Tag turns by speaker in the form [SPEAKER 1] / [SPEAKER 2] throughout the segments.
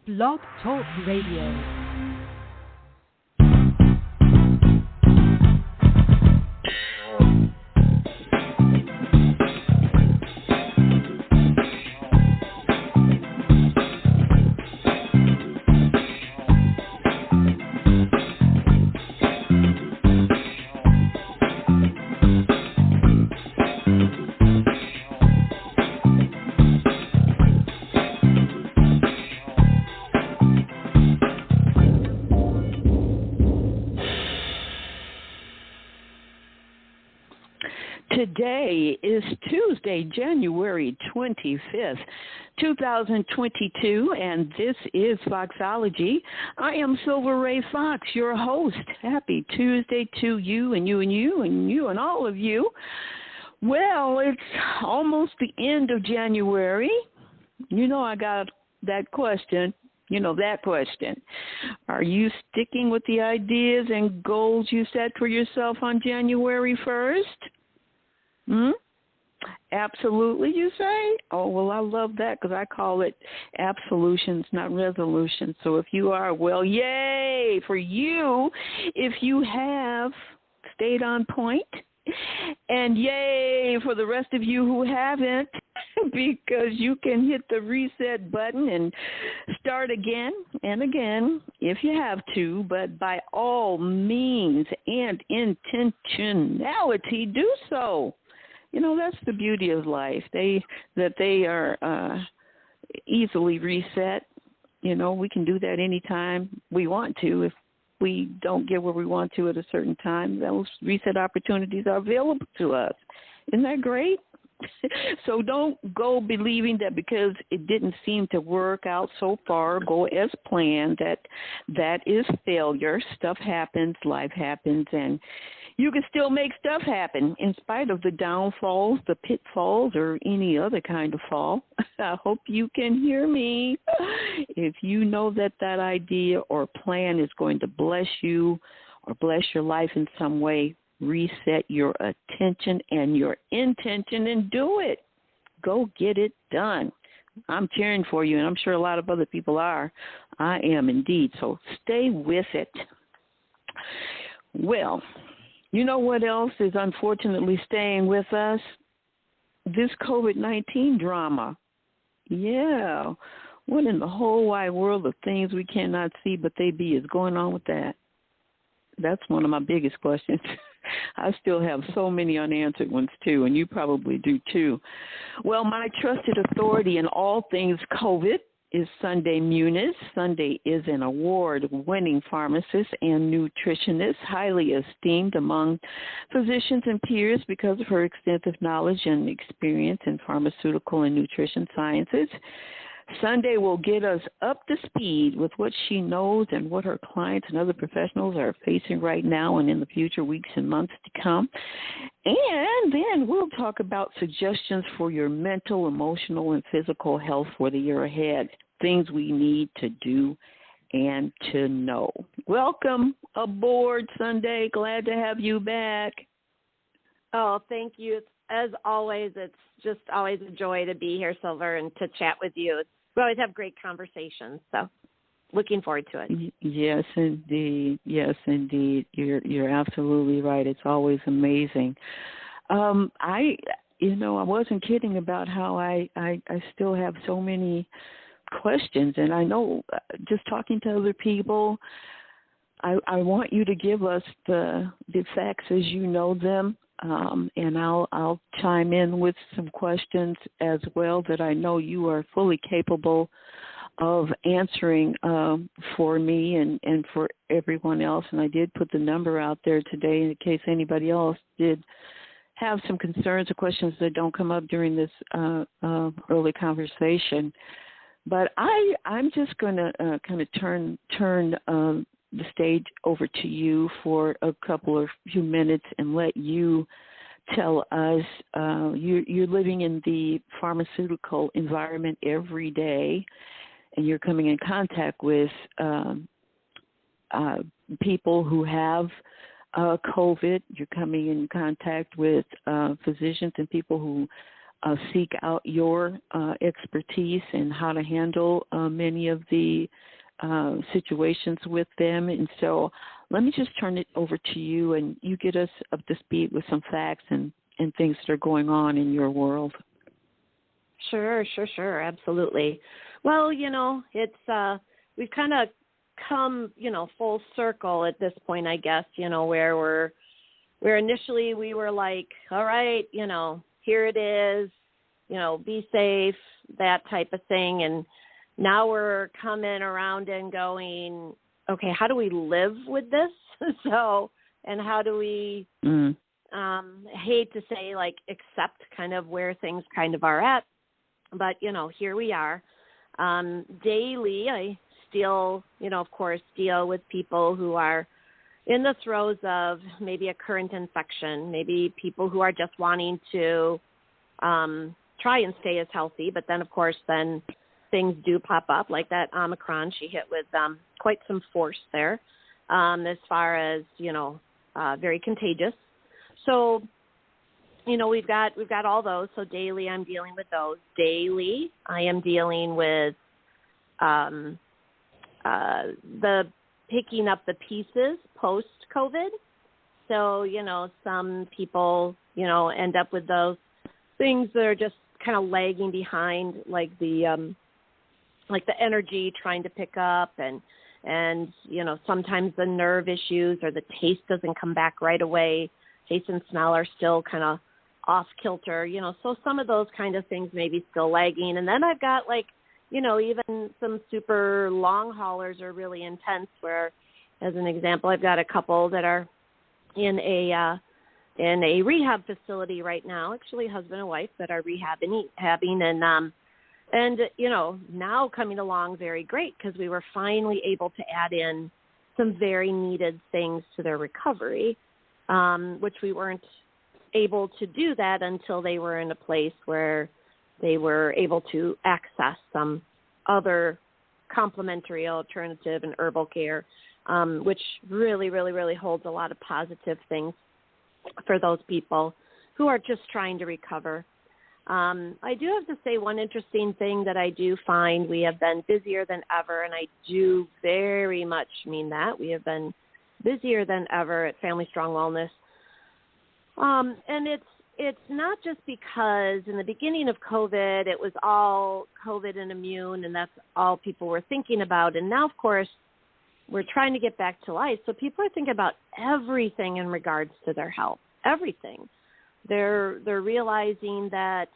[SPEAKER 1] Blog Talk Radio. Today is Tuesday, January 25th, 2022, and this is FOXOLOGY. I am Silver Ray Fox, your host. Happy Tuesday to you and you and you and you and all of you. Well, it's almost the end of January. You know, I got that question. Are you sticking with the ideas and goals you set for yourself on January 1st? Absolutely, you say? Oh, well, I love that because I call it absolutions, not resolutions. So if you are, well, yay for you if you have stayed on point. And yay for the rest of you who haven't, because you can hit the reset button and start again and again if you have to, but by all means and intentionality, do so. You know, that's the beauty of life. They are easily reset. You know, we can do that anytime we want to. If we don't get where we want to at a certain time, those reset opportunities are available to us. Isn't that great? So don't go believing that because it didn't seem to work out so far, go as planned, that is failure. Stuff happens, life happens, and you can still make stuff happen in spite of the downfalls, the pitfalls, or any other kind of fall. I hope you can hear me. If you know that idea or plan is going to bless you or bless your life in some way, reset your attention and your intention and do it. Go get it done. I'm cheering for you, and I'm sure a lot of other people are. I am indeed. So stay with it. Well, you know what else is unfortunately staying with us? This COVID-19 drama. Yeah. What in the whole wide world of things we cannot see but they be is going on with that? That's one of my biggest questions. I still have so many unanswered ones, too, and you probably do, too. Well, my trusted authority in all things COVID is Sunday Muniz. Sunday is an award-winning pharmacist and nutritionist, highly esteemed among physicians and peers because of her extensive knowledge and experience in pharmaceutical and nutrition sciences. Sunday will get us up to speed with what she knows and what her clients and other professionals are facing right now and in the future weeks and months to come. And then we'll talk about suggestions for your mental, emotional, and physical health for the year ahead, things we need to do and to know. Welcome aboard, Sunday. Glad to have you back.
[SPEAKER 2] Oh, thank you. As always, it's just always a joy to be here, Silver, and to chat with you. We always have great conversations, so looking forward to it.
[SPEAKER 1] Yes, indeed. Yes, indeed. You're absolutely right. It's always amazing. I wasn't kidding about how I still have so many questions, and I know just talking to other people, I want you to give us the facts as you know them. And I'll chime in with some questions as well that I know you are fully capable of answering for me and for everyone else. And I did put the number out there today in case anybody else did have some concerns or questions that don't come up during this early conversation. But I'm just going to kind of turn the stage over to you for a few minutes and let you tell us, you're living in the pharmaceutical environment every day, and you're coming in contact with people who have COVID. You're coming in contact with physicians and people who seek out your expertise and how to handle many of the situations with them. And so let me just turn it over to you, and you get us up to speed with some facts and things that are going on in your world.
[SPEAKER 2] Sure, absolutely. Well, it's we've kind of come, full circle at this point, I guess, where initially we were like, all right, here it is, be safe, that type of thing. And now we're coming around and going, okay, how do we live with this? And how do we, hate to say like accept kind of where things kind of are at, but, here we are. Daily, I still, of course, deal with people who are in the throes of maybe a current infection, maybe people who are just wanting to try and stay as healthy. But then, of course, then things do pop up like that Omicron. She hit with quite some force there as far as, very contagious. So, we've got all those. So daily I'm dealing with those. Daily I am dealing with the picking up the pieces post-COVID. So, some people, end up with those things that are just kind of lagging behind, like the energy trying to pick up and sometimes the nerve issues or the taste doesn't come back right away. Taste and smell are still kind of off kilter, so some of those kind of things may be still lagging. And then I've got even some super long haulers are really intense where, as an example, I've got a couple that are in a rehab facility right now, actually husband and wife that are rehabbing and now coming along very great because we were finally able to add in some very needed things to their recovery, which we weren't able to do that until they were in a place where they were able to access some other complementary alternative and herbal care, which really, really, really holds a lot of positive things for those people who are just trying to recover. I do have to say one interesting thing that I do find: we have been busier than ever, and I do very much mean that. We have been busier than ever at Family Strong Wellness. And it's not just because in the beginning of COVID, it was all COVID and immune, and that's all people were thinking about. And now, of course, we're trying to get back to life. So people are thinking about everything in regards to their health, everything. They're realizing that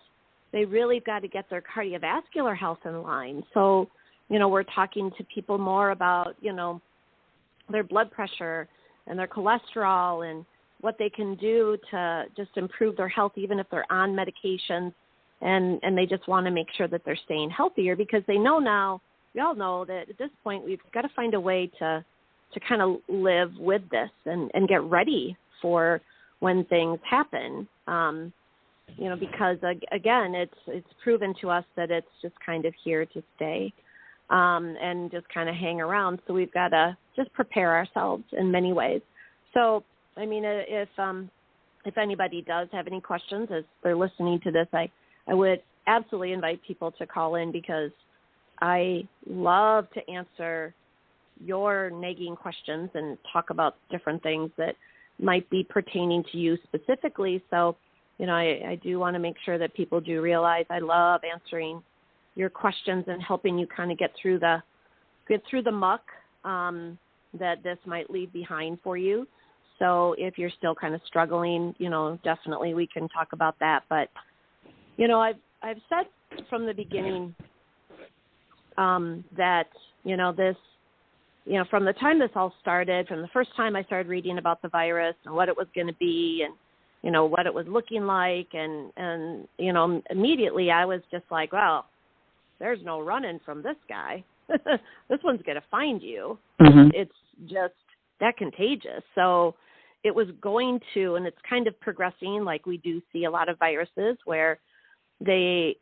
[SPEAKER 2] they really got to get their cardiovascular health in line. So, we're talking to people more about, their blood pressure and their cholesterol and what they can do to just improve their health, even if they're on medications, and they just want to make sure that they're staying healthier because they know now, we all know that at this point we've got to find a way to kind of live with this and get ready for when things happen, because again, it's proven to us that it's just kind of here to stay and just kind of hang around. So we've got to just prepare ourselves in many ways. So, I mean, if anybody does have any questions as they're listening to this, I would absolutely invite people to call in because I love to answer your nagging questions and talk about different things that might be pertaining to you specifically. So, I do want to make sure that people do realize I love answering your questions and helping you kind of get through the muck that this might leave behind for you. So if you're still kind of struggling, definitely we can talk about that. But, I've said from the beginning that, this, from the time this all started, from the first time I started reading about the virus and what it was going to be and, what it was looking like. And immediately I was just like, well, there's no running from this guy. This one's going to find you. Mm-hmm. It's just that contagious. So it was going to, and it's kind of progressing like we do see a lot of viruses where they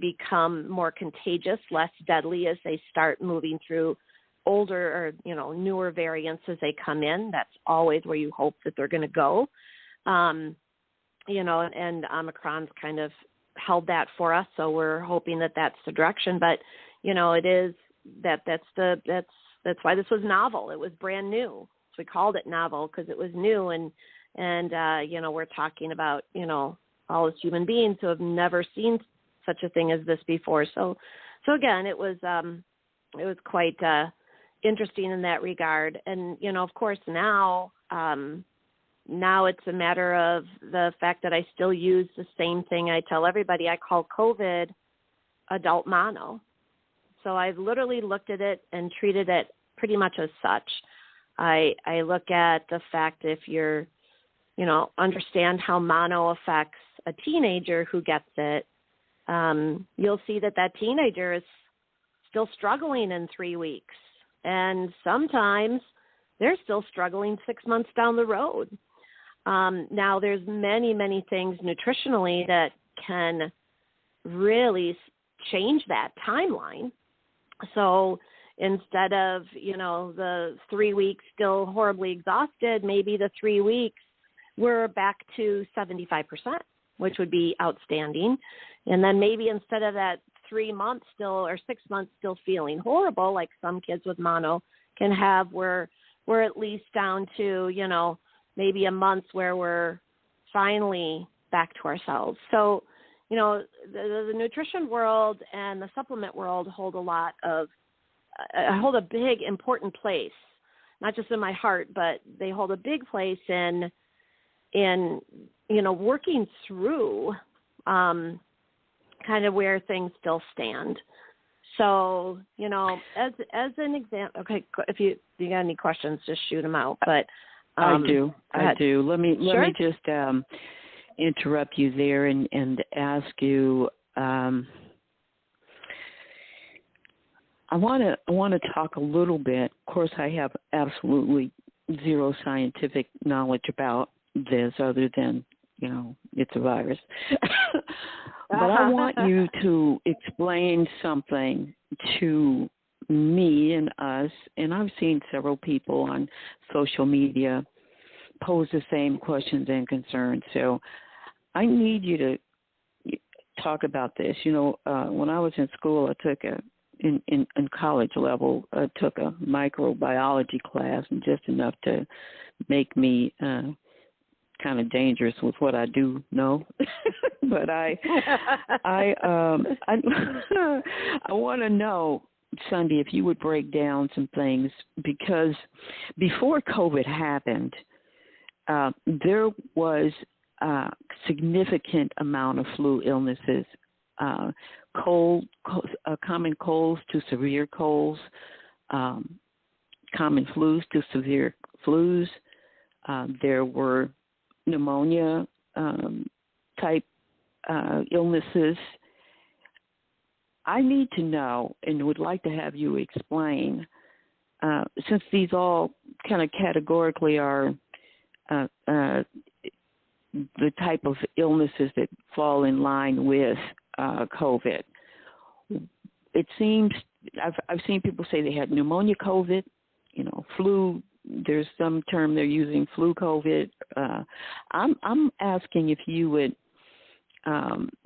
[SPEAKER 2] become more contagious, less deadly as they start moving through older or, newer variants as they come in. That's always where you hope that they're going to go. and Omicron's kind of held that for us. So we're hoping that that's the direction. But, it is that's why this was novel. It was brand new. So we called it novel because it was new. And we're talking about, all as human beings who have never seen such a thing as this before. So again, it was quite interesting in that regard. And, of course, now it's a matter of the fact that I still use the same thing I tell everybody. I call COVID adult mono. So I've literally looked at it and treated it pretty much as such. I look at the fact if you're, understand how mono affects a teenager who gets it, you'll see that teenager is still struggling in 3 weeks. And sometimes they're still struggling 6 months down the road. Now, there's many, many things nutritionally that can really change that timeline. So instead of, the 3 weeks still horribly exhausted, maybe the 3 weeks we're back to 75%, which would be outstanding. And then maybe instead of that 3 months still or 6 months still feeling horrible, like some kids with mono can have, we're at least down to, maybe a month where we're finally back to ourselves. So, the nutrition world and the supplement world hold a big, important place, not just in my heart, but they hold a big place in working through kind of where things still stand. So, as an example, okay, if you got any questions, just shoot them out. But
[SPEAKER 1] I do. Let me just interrupt you there and ask you. I want to talk a little bit. Of course, I have absolutely zero scientific knowledge about this, other than it's a virus. But I want you to explain something to me and us, and I've seen several people on social media pose the same questions and concerns. So I need you to talk about this. When I was in school, I took in college level, I took a microbiology class, and just enough to make me kind of dangerous with what I do know. But I want to know, Sunday, if you would break down some things, because before COVID happened, there was a significant amount of flu illnesses, common colds to severe colds, common flus to severe flus. There were pneumonia type illnesses. I need to know, and would like to have you explain, since these all kind of categorically are the type of illnesses that fall in line with COVID. It seems I've seen people say they had pneumonia COVID, flu. There's some term they're using, flu COVID. I'm asking if you would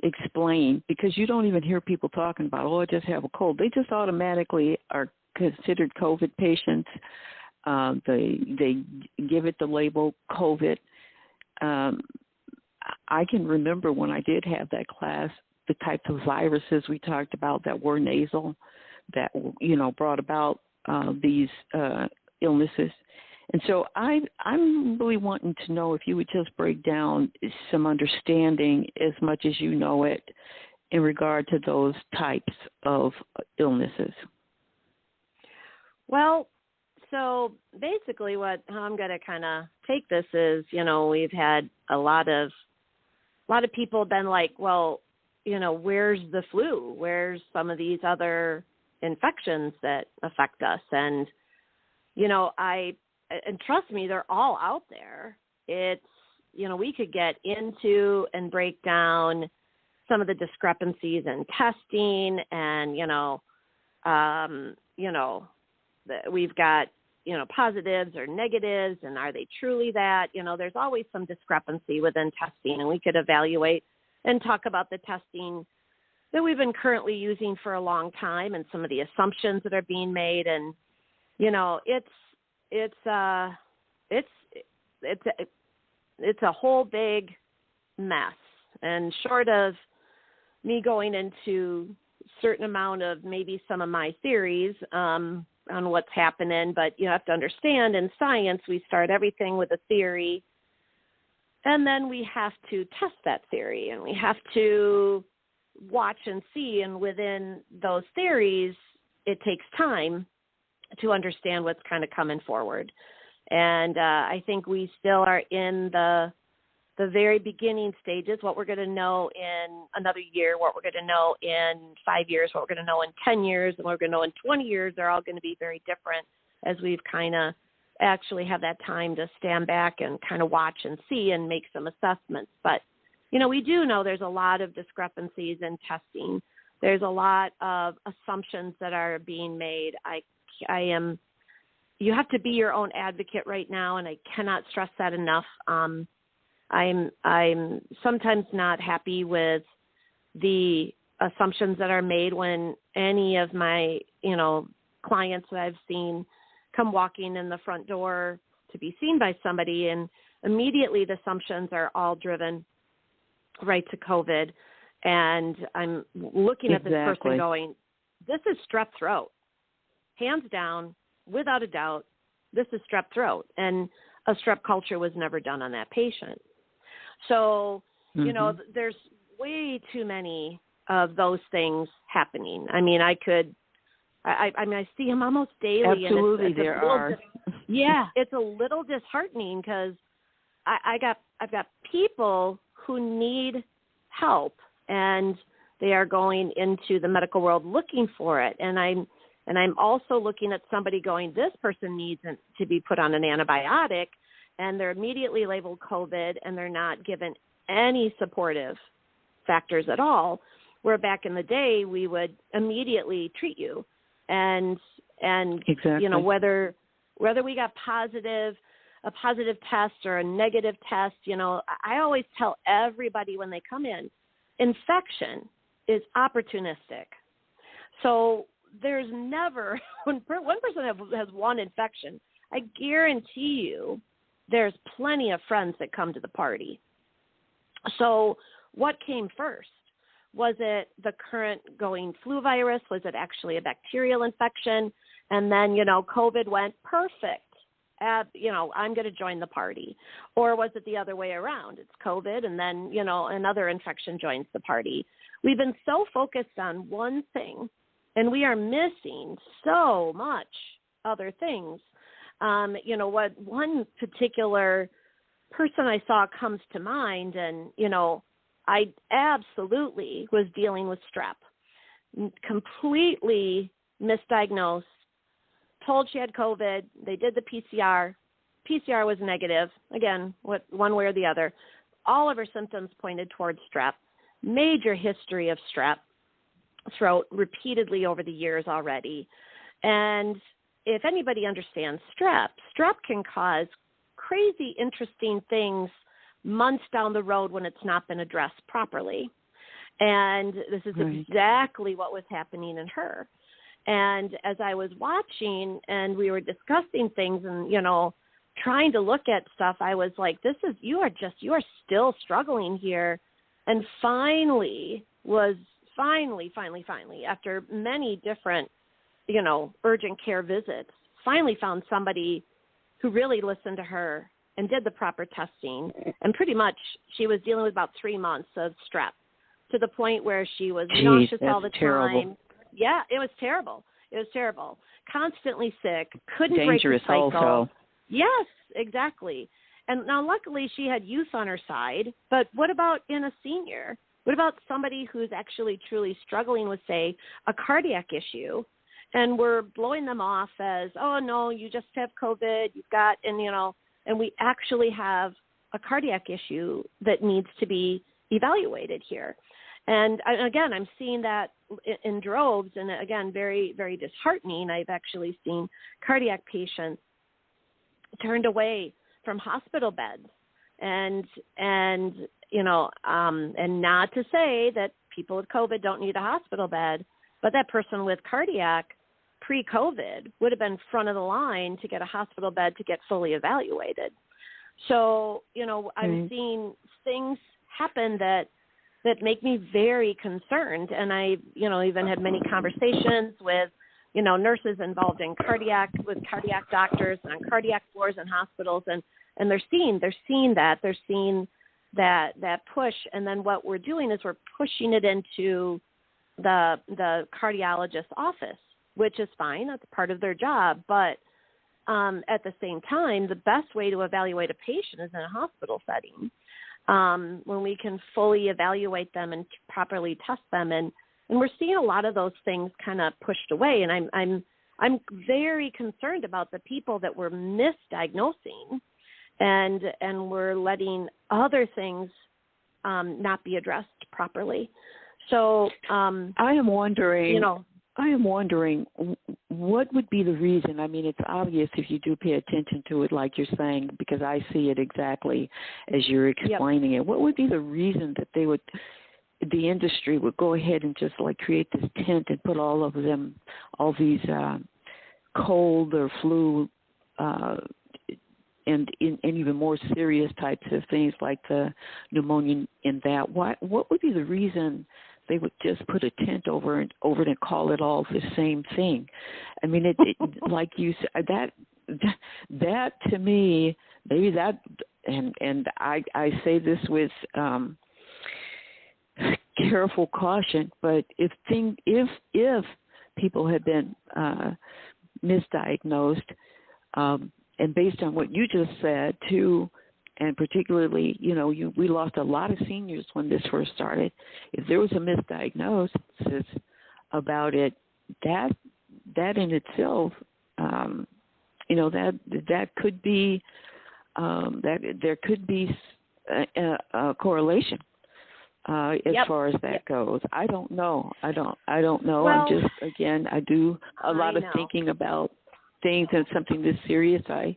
[SPEAKER 1] explain, because you don't even hear people talking about, I just have a cold. They just automatically are considered COVID patients. They give it the label COVID. I can remember when I did have that class, the types of viruses we talked about that were nasal, that brought about these illnesses. And so I'm really wanting to know if you would just break down some understanding, as much as you know it, in regard to those types of illnesses.
[SPEAKER 2] Well, so basically how I'm going to kind of take this is, we've had a lot of people been like, well, where's the flu? Where's some of these other infections that affect us? And, and trust me, they're all out there. It's, we could get into and break down some of the discrepancies in testing, and, we've got, positives or negatives, and are they truly that? There's always some discrepancy within testing, and we could evaluate and talk about the testing that we've been currently using for a long time and some of the assumptions that are being made. And, it's a whole big mess. And short of me going into certain amount of maybe some of my theories on what's happening, but you have to understand in science, we start everything with a theory, and then we have to test that theory, and we have to watch and see, and within those theories, it takes time to understand what's kind of coming forward. And I think we still are in the very beginning stages, what we're going to know in another year, what we're going to know in 5 years, what we're going to know in 10 years, and what we're going to know in 20 years are all going to be very different as we've kind of actually have that time to stand back and kind of watch and see and make some assessments. But, we do know there's a lot of discrepancies in testing. There's a lot of assumptions that are being made. You have to be your own advocate right now, and I cannot stress that enough. I'm sometimes not happy with the assumptions that are made when any of my, clients that I've seen come walking in the front door to be seen by somebody, and immediately the assumptions are all driven right to COVID. And I'm looking at this person going, this is strep throat. Hands down, without a doubt, this is strep throat. And a strep culture was never done on that patient. So, there's way too many of those things happening. I mean, I see them almost daily.
[SPEAKER 1] Absolutely,
[SPEAKER 2] and
[SPEAKER 1] there are.
[SPEAKER 2] It's a little disheartening because I've got people who need help, and they are going into the medical world looking for it. And I'm also looking at somebody going, this person needs to be put on an antibiotic, and they're immediately labeled COVID, and they're not given any supportive factors at all, where back in the day we would immediately treat you. And
[SPEAKER 1] exactly.
[SPEAKER 2] Whether we got a positive test or a negative test, I always tell everybody when they come in, infection is opportunistic. So there's never, when one person has one infection, I guarantee you there's plenty of friends that come to the party. So what came first? Was it the current going flu virus? Was it actually a bacterial infection? And then, COVID went perfect. I'm going to join the party. Or was it the other way around? It's COVID, and then, another infection joins the party. We've been so focused on one thing, and we are missing so much other things. What one particular person I saw comes to mind, and, I absolutely was dealing with strep, completely misdiagnosed, told she had COVID. They did the PCR. PCR was negative. Again, one way or the other. All of her symptoms pointed towards strep. Major history of strep throat repeatedly over the years already. And if anybody understands strep can cause crazy, interesting things months down the road when it's not been addressed properly. And this is exactly what was happening in her. And as I was watching and we were discussing things and, trying to look at stuff, I was like, you are still struggling here. And finally, after many different, urgent care visits, finally found somebody who really listened to her and did the proper testing. And pretty much she was dealing with about 3 months of strep to the point where she was nauseous all the time.
[SPEAKER 1] Terrible.
[SPEAKER 2] Yeah, it was terrible. Constantly sick, couldn't break the
[SPEAKER 1] Dangerous
[SPEAKER 2] cycle.
[SPEAKER 1] also.
[SPEAKER 2] Yes, exactly. And now luckily she had youth on her side, but what about in a senior? What about somebody who's actually truly struggling with, say, a cardiac issue, and we're blowing them off as, oh, no, you just have COVID, you've got, and we actually have a cardiac issue that needs to be evaluated here. And again, I'm seeing that in droves, and again, very, very disheartening. I've actually seen cardiac patients turned away from hospital beds. And not to say that people with COVID don't need a hospital bed, but that person with cardiac pre-COVID would have been front of the line to get a hospital bed to get fully evaluated. So, I'm seeing things happen that make me very concerned. And I, even had many conversations with, nurses involved in cardiac doctors and on cardiac floors in hospitals. And they're seeing that push. And then what we're doing is we're pushing it into the cardiologist's office, which is fine. That's part of their job. But at the same time, the best way to evaluate a patient is in a hospital setting, when we can fully evaluate them and properly test them. And we're seeing a lot of those things kind of pushed away. And I'm very concerned about the people that we're misdiagnosing, and we're letting other things not be addressed properly. So
[SPEAKER 1] I am wondering, what would be the reason? I mean, it's obvious if you do pay attention to it, like you're saying, because I see it exactly as you're explaining it. What would be the reason that the industry would go ahead and just like create this tent and put all these cold or flu and even more serious types of things like the pneumonia in that? What would be the reason they would just put a tent over it and call it all the same thing? I mean, it like you said, that to me, maybe that, and I say this with careful caution, but if people had been misdiagnosed, and based on what you just said too, and particularly, we lost a lot of seniors when this first started. If there was a misdiagnosis about it, that in itself, that could be that there could be a correlation as far as that goes. I don't know. Well, I'm just, again, I do a lot of thinking about things, and something this serious I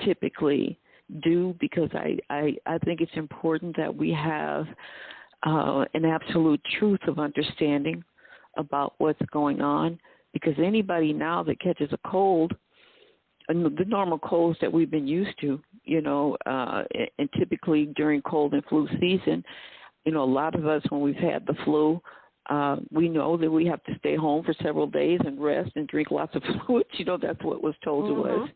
[SPEAKER 1] typically do, because I think it's important that we have an absolute truth of understanding about what's going on, because anybody now that catches a cold, the normal colds that we've been used to, and typically during cold and flu season, a lot of us, when we've had the flu, we know that we have to stay home for several days and rest and drink lots of fluids. That's what was told to us.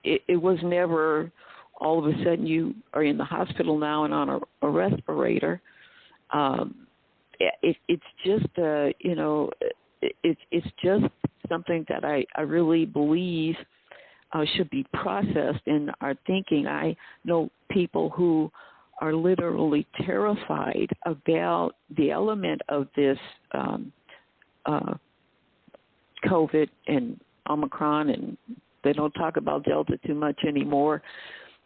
[SPEAKER 1] It was never all of a sudden you are in the hospital now and on a respirator. It's just, it's just something that I really believe should be processed in our thinking. I know people who are literally terrified about the element of this COVID and Omicron, and they don't talk about Delta too much anymore,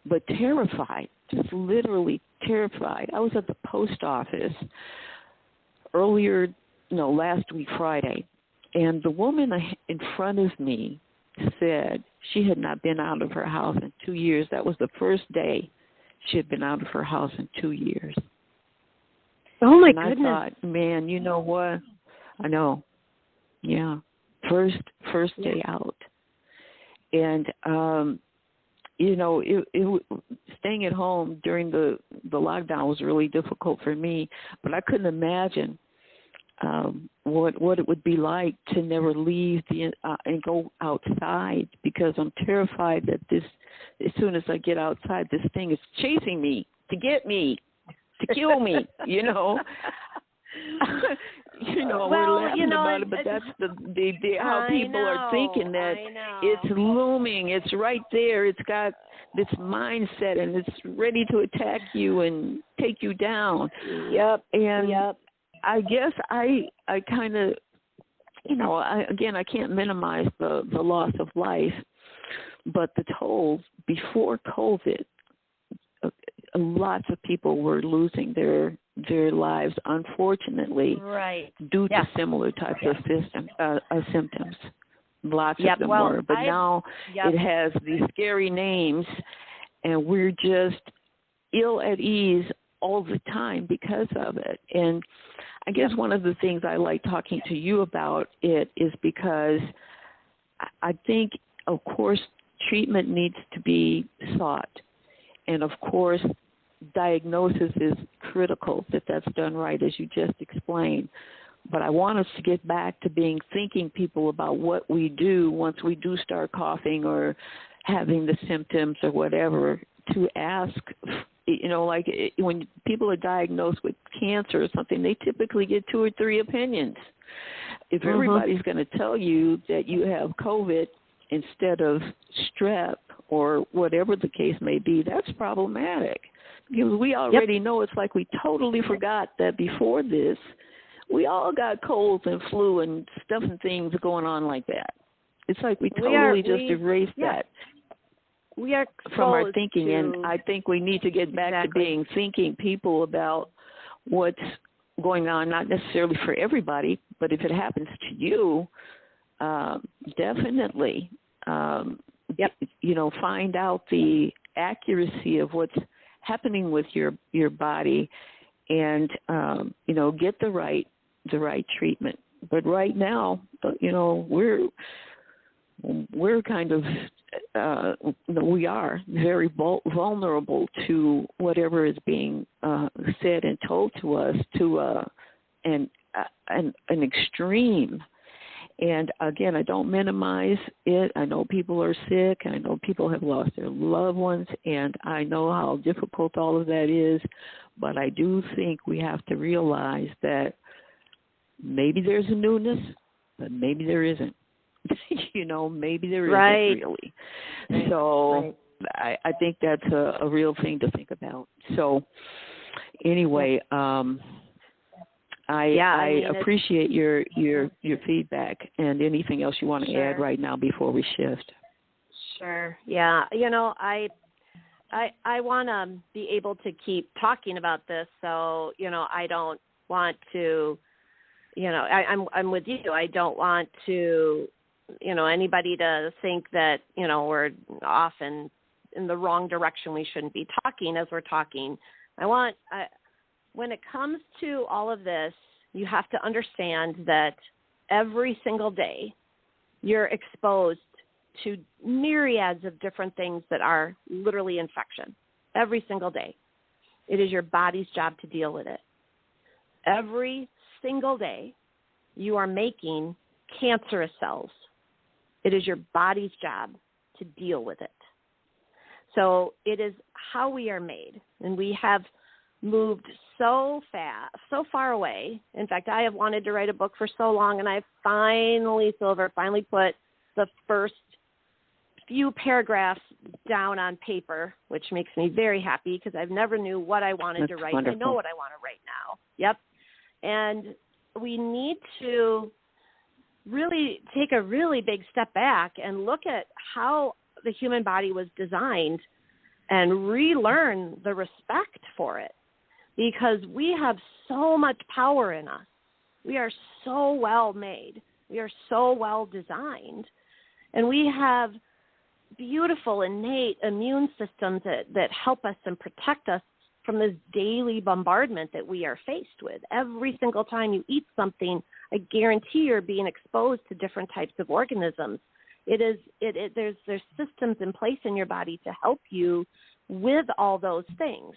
[SPEAKER 1] but terrified, just literally terrified. I was at the post office last week, Friday, and the woman in front of me said she had not been out of her house in 2 years. That was the first day she had been out of her house in 2 years.
[SPEAKER 2] Oh, my
[SPEAKER 1] goodness. I thought, man, you know what? I know. Yeah. First day out. And, staying at home during the lockdown was really difficult for me, but I couldn't imagine what it would be like to never leave and go outside, because I'm terrified that as soon as I get outside, this thing is chasing me to get me, to kill me, we're laughing about it, but that's the how people are thinking that it's looming, it's right there, it's got this mindset, and it's ready to attack you and take you down. And I guess I kind of, I can't minimize the loss of life, but the tolls before COVID, lots of people were losing their lives, unfortunately, due to similar types of symptoms. Lots of them were. But now it has these scary names, and we're just ill at ease all the time because of it. And I guess one of the things I like talking to you about it is because I think, of course, treatment needs to be sought. And, of course, diagnosis is critical, that's done right, as you just explained. But I want us to get back to being thinking people about what we do once we do start coughing or having the symptoms or whatever, to ask, like when people are diagnosed with cancer or something, they typically get 2 or 3 opinions. If everybody's going to tell you that you have COVID instead of strep or whatever the case may be, that's problematic. Because we already know, it's like we totally forgot that before this, we all got colds and flu and stuff and things going on like that. It's like we totally erased that. We are from our thinking, and I think we need to get back to being thinking people about what's going on, not necessarily for everybody, but if it happens to you, definitely, find out the accuracy of what's happening with your body, and get the right treatment. But right now, we're kind of we are very vulnerable to whatever is being said and told to us, to an extreme. And again, I don't minimize it. I know people are sick. I know people have lost their loved ones, and I know how difficult all of that is. But I do think we have to realize that maybe there's a newness, but maybe there isn't. Maybe there isn't really. So I think that's a real thing to think about. So anyway, I appreciate your feedback, and anything else you want to add right now before we shift.
[SPEAKER 2] Sure. Yeah. I want to be able to keep talking about this. So, I don't want to, I'm with you. I don't want to, anybody to think that, we're off in the wrong direction. We shouldn't be talking as we're talking. When it comes to all of this, you have to understand that every single day you're exposed to myriads of different things that are literally infection. Every single day. It is your body's job to deal with it. Every single day you are making cancerous cells. It is your body's job to deal with it. So it is how we are made, and we have moved so far away. In fact, I have wanted to write a book for so long, and I finally put the first few paragraphs down on paper, which makes me very happy because I've never knew what I wanted to write. Wonderful. I know what I want to write now. Yep. And we need to really take a really big step back and look at how the human body was designed and relearn the respect for it, because we have so much power in us. We are so well made. We are so well designed. And we have beautiful innate immune systems that help us and protect us from this daily bombardment that we are faced with. Every single time you eat something, I guarantee you're being exposed to different types of organisms. There's systems in place in your body to help you with all those things.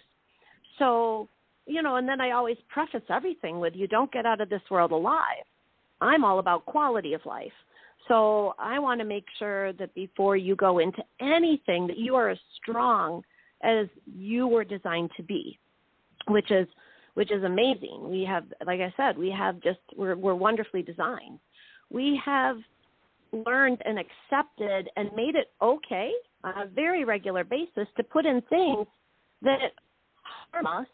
[SPEAKER 2] So, and then I always preface everything with, you don't get out of this world alive. I'm all about quality of life. So I want to make sure that before you go into anything, that you are as strong as you were designed to be, which is amazing. We have, like I said, we're wonderfully designed. We have learned and accepted and made it okay on a very regular basis to put in things that harm us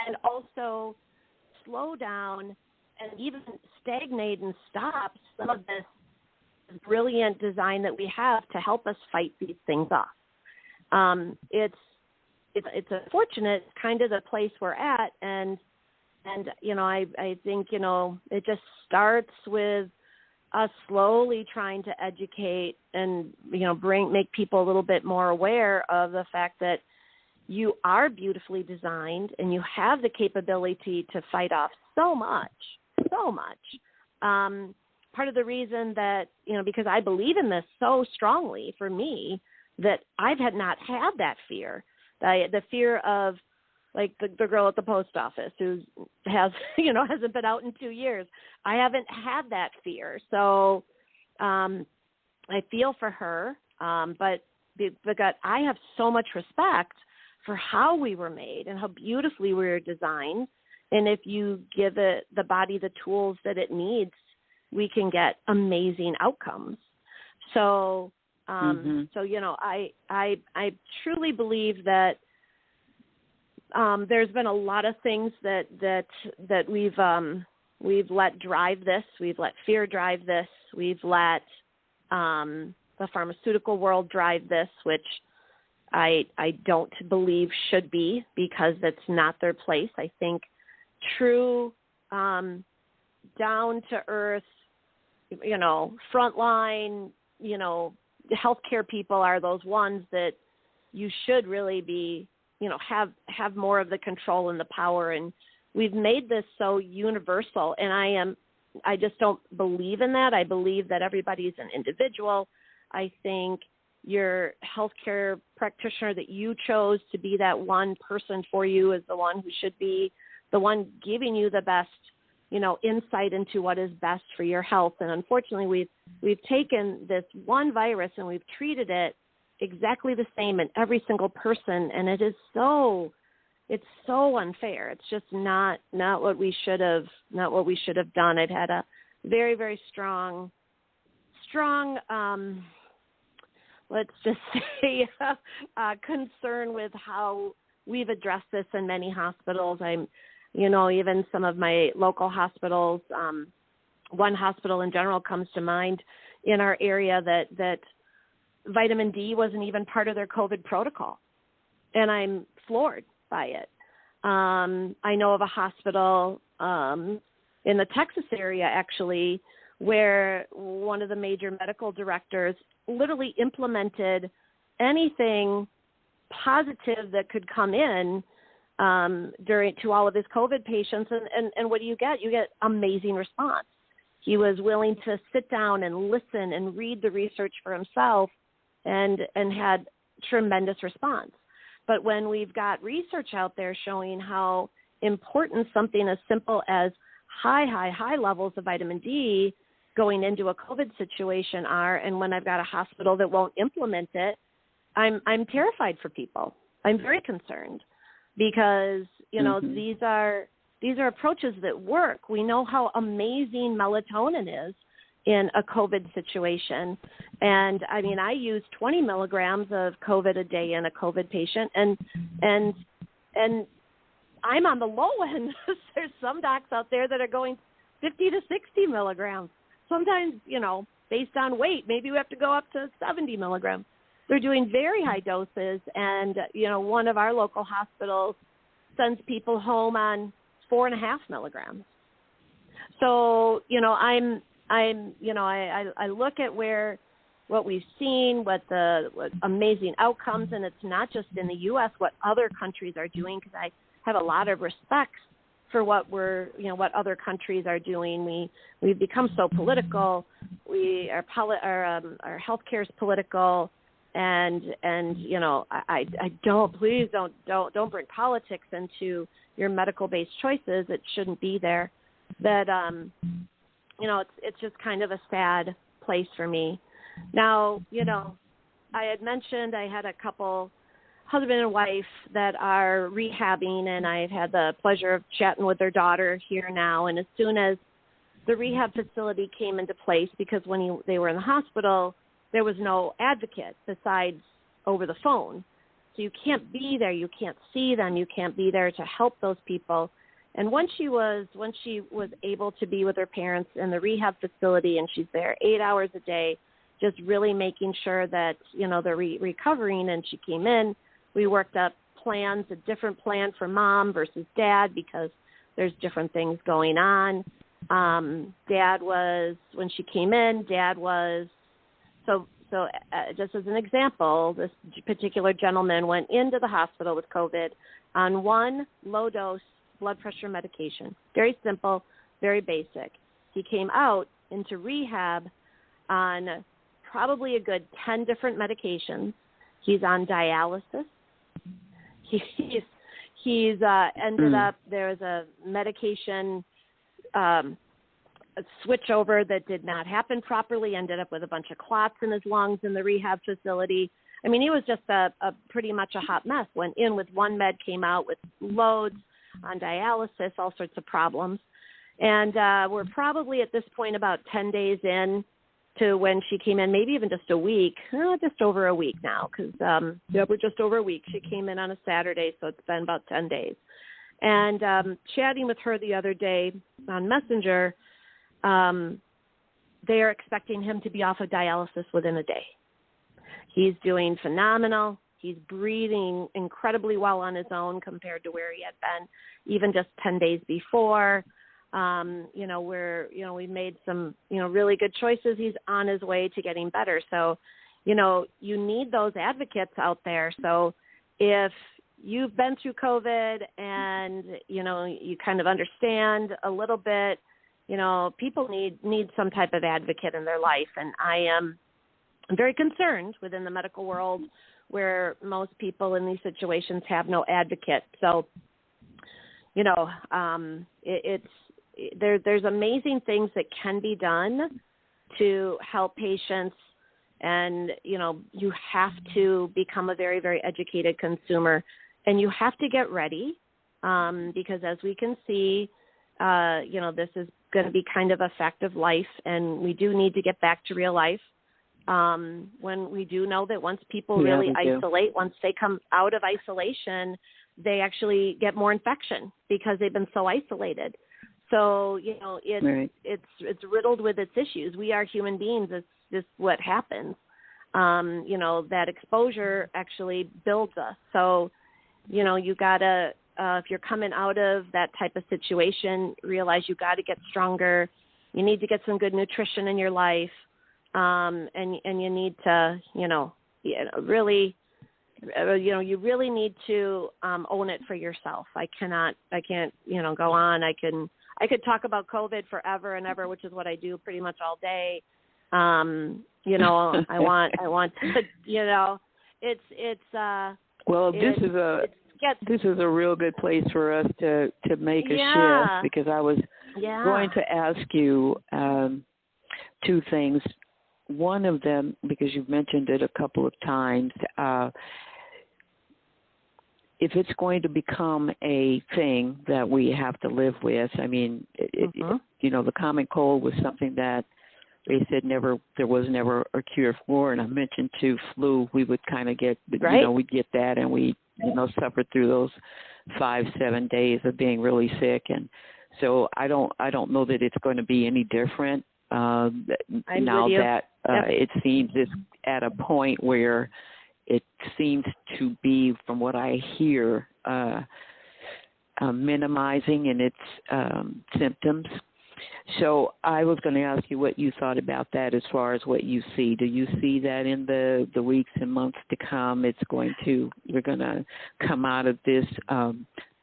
[SPEAKER 2] and also slow down and even stagnate and stop some of this brilliant design that we have to help us fight these things off. It's unfortunate, kind of the place we're at, and I think it just starts with us slowly trying to educate and, make people a little bit more aware of the fact that you are beautifully designed and you have the capability to fight off so much. Part of the reason that, because I believe in this so strongly for me, that I've not had that fear, the fear of like the girl at the post office who hasn't been out in 2 years. I haven't had that fear. So I feel for her, but I have so much respect for how we were made and how beautifully we were designed. And if you give the body the tools that it needs, we can get amazing outcomes. So, I truly believe that there's been a lot of things that we've let drive this. We've let fear drive this. We've let the pharmaceutical world drive this, which I don't believe should be, because that's not their place. I think true down to earth, frontline, healthcare people are those ones that you should really be, have more of the control and the power. And we've made this so universal, and I just don't believe in that. I believe that everybody's an individual. I think your healthcare practitioner that you chose to be that one person for you is the one who should be the one giving you the best, insight into what is best for your health. And unfortunately, we've taken this one virus and we've treated it exactly the same in every single person, and it's so unfair. It's just not what we should have done. I've had a very, very strong let's just say concern with how we've addressed this in many hospitals. Even some of my local hospitals, one hospital in general comes to mind in our area that vitamin D wasn't even part of their COVID protocol. And I'm floored by it. I know of a hospital in the Texas area, actually, where one of the major medical directors literally implemented anything positive that could come in to all of his COVID patients. And what do you get? You get amazing response. He was willing to sit down and listen and read the research for himself and had tremendous response. But when we've got research out there showing how important something as simple as high levels of vitamin D going into a COVID situation are, and when I've got a hospital that won't implement it, I'm terrified for people. I'm very concerned because, these are approaches that work. We know how amazing melatonin is in a COVID situation. And I use 20 milligrams of COVID a day in a COVID patient, and I'm on the low end. There's some docs out there that are going 50 to 60 milligrams. Sometimes, based on weight, maybe we have to go up to 70 milligrams. They're doing very high doses. And, one of our local hospitals sends people home on 4.5 milligrams. So, I look at what we've seen, what amazing outcomes, and it's not just in the U.S., what other countries are doing, because I have a lot of respect for what other countries are doing. We've become so political. Our healthcare is political, and I please don't bring politics into your medical-based choices. It shouldn't be there. That it's just kind of a sad place for me. Now, I had mentioned I had a couple, husband and wife, that are rehabbing, and I've had the pleasure of chatting with their daughter here now. And as soon as the rehab facility came into place, because when they were in the hospital, there was no advocate besides over the phone. So you can't be there, you can't see them, you can't be there to help those people. And once she was able to be with her parents in the rehab facility, and she's there 8 hours a day, just really making sure that, they're recovering, and she came in, we worked up a different plan for mom versus dad, because there's different things going on. Dad was, when she came in, Dad was, just as an example, this particular gentleman went into the hospital with COVID on one low-dose blood pressure medication. Very simple, very basic. He came out into rehab on probably a good 10 different medications. He's on dialysis. He's ended up, there's a medication a switch over that did not happen properly, ended up with a bunch of clots in his lungs in the rehab facility. I mean, he was just a pretty much a hot mess. Went in with one med, came out with loads, on dialysis, all sorts of problems. And we're probably at this point about 10 days in to when she came in, maybe even just a week, just over a week now, because, we're just over a week. She came in on a Saturday, so it's been about 10 days. And chatting with her the other day on Messenger, they are expecting him to be off of dialysis within a day. He's doing phenomenal. He's breathing incredibly well on his own compared to where he had been even just 10 days before. We've made some, really good choices. He's on his way to getting better. So, you need those advocates out there. So if you've been through COVID and, you kind of understand a little bit, people need some type of advocate in their life. And I'm very concerned within the medical world where most people in these situations have no advocate. So, there's amazing things that can be done to help patients. And, you have to become a very, very educated consumer, and you have to get ready because as we can see, this is going to be kind of a fact of life, and we do need to get back to real life. When we do know that once people really isolate, once they come out of isolation, they actually get more infection because they've been so isolated. So, it's riddled with its issues. We are human beings. It's just what happens. That exposure actually builds us. So, you gotta, if you're coming out of that type of situation, realize you got to get stronger. You need to get some good nutrition in your life. And you need to, really, you really need to own it for yourself. I can't, go on. I could talk about COVID forever and ever, which is what I do pretty much all day. I want to,
[SPEAKER 1] this is a real good place for us to make a shift, because I was going to ask you two things. One of them, because you've mentioned it a couple of times, if it's going to become a thing that we have to live with, I mean, the common cold was something that they said there was never a cure for. And I mentioned too, flu, we would kind of get, we'd get that, and we, suffered through those 5-7 days of being really sick. And so I don't know that it's going to be any different now that it seems it's at a point where it seems to be, from what I hear, minimizing in its symptoms. So I was going to ask you what you thought about that as far as what you see. Do you see that in the weeks and months to come, we're going to come out of this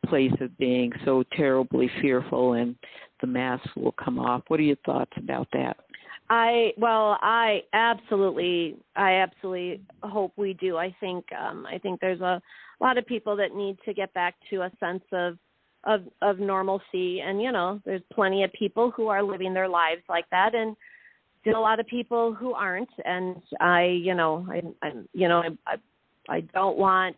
[SPEAKER 1] place of being so terribly fearful and the masks will come off? What are your thoughts about that?
[SPEAKER 2] I absolutely hope we do. I think there's a lot of people that need to get back to a sense of normalcy, and there's plenty of people who are living their lives like that, and still a lot of people who aren't. And I don't want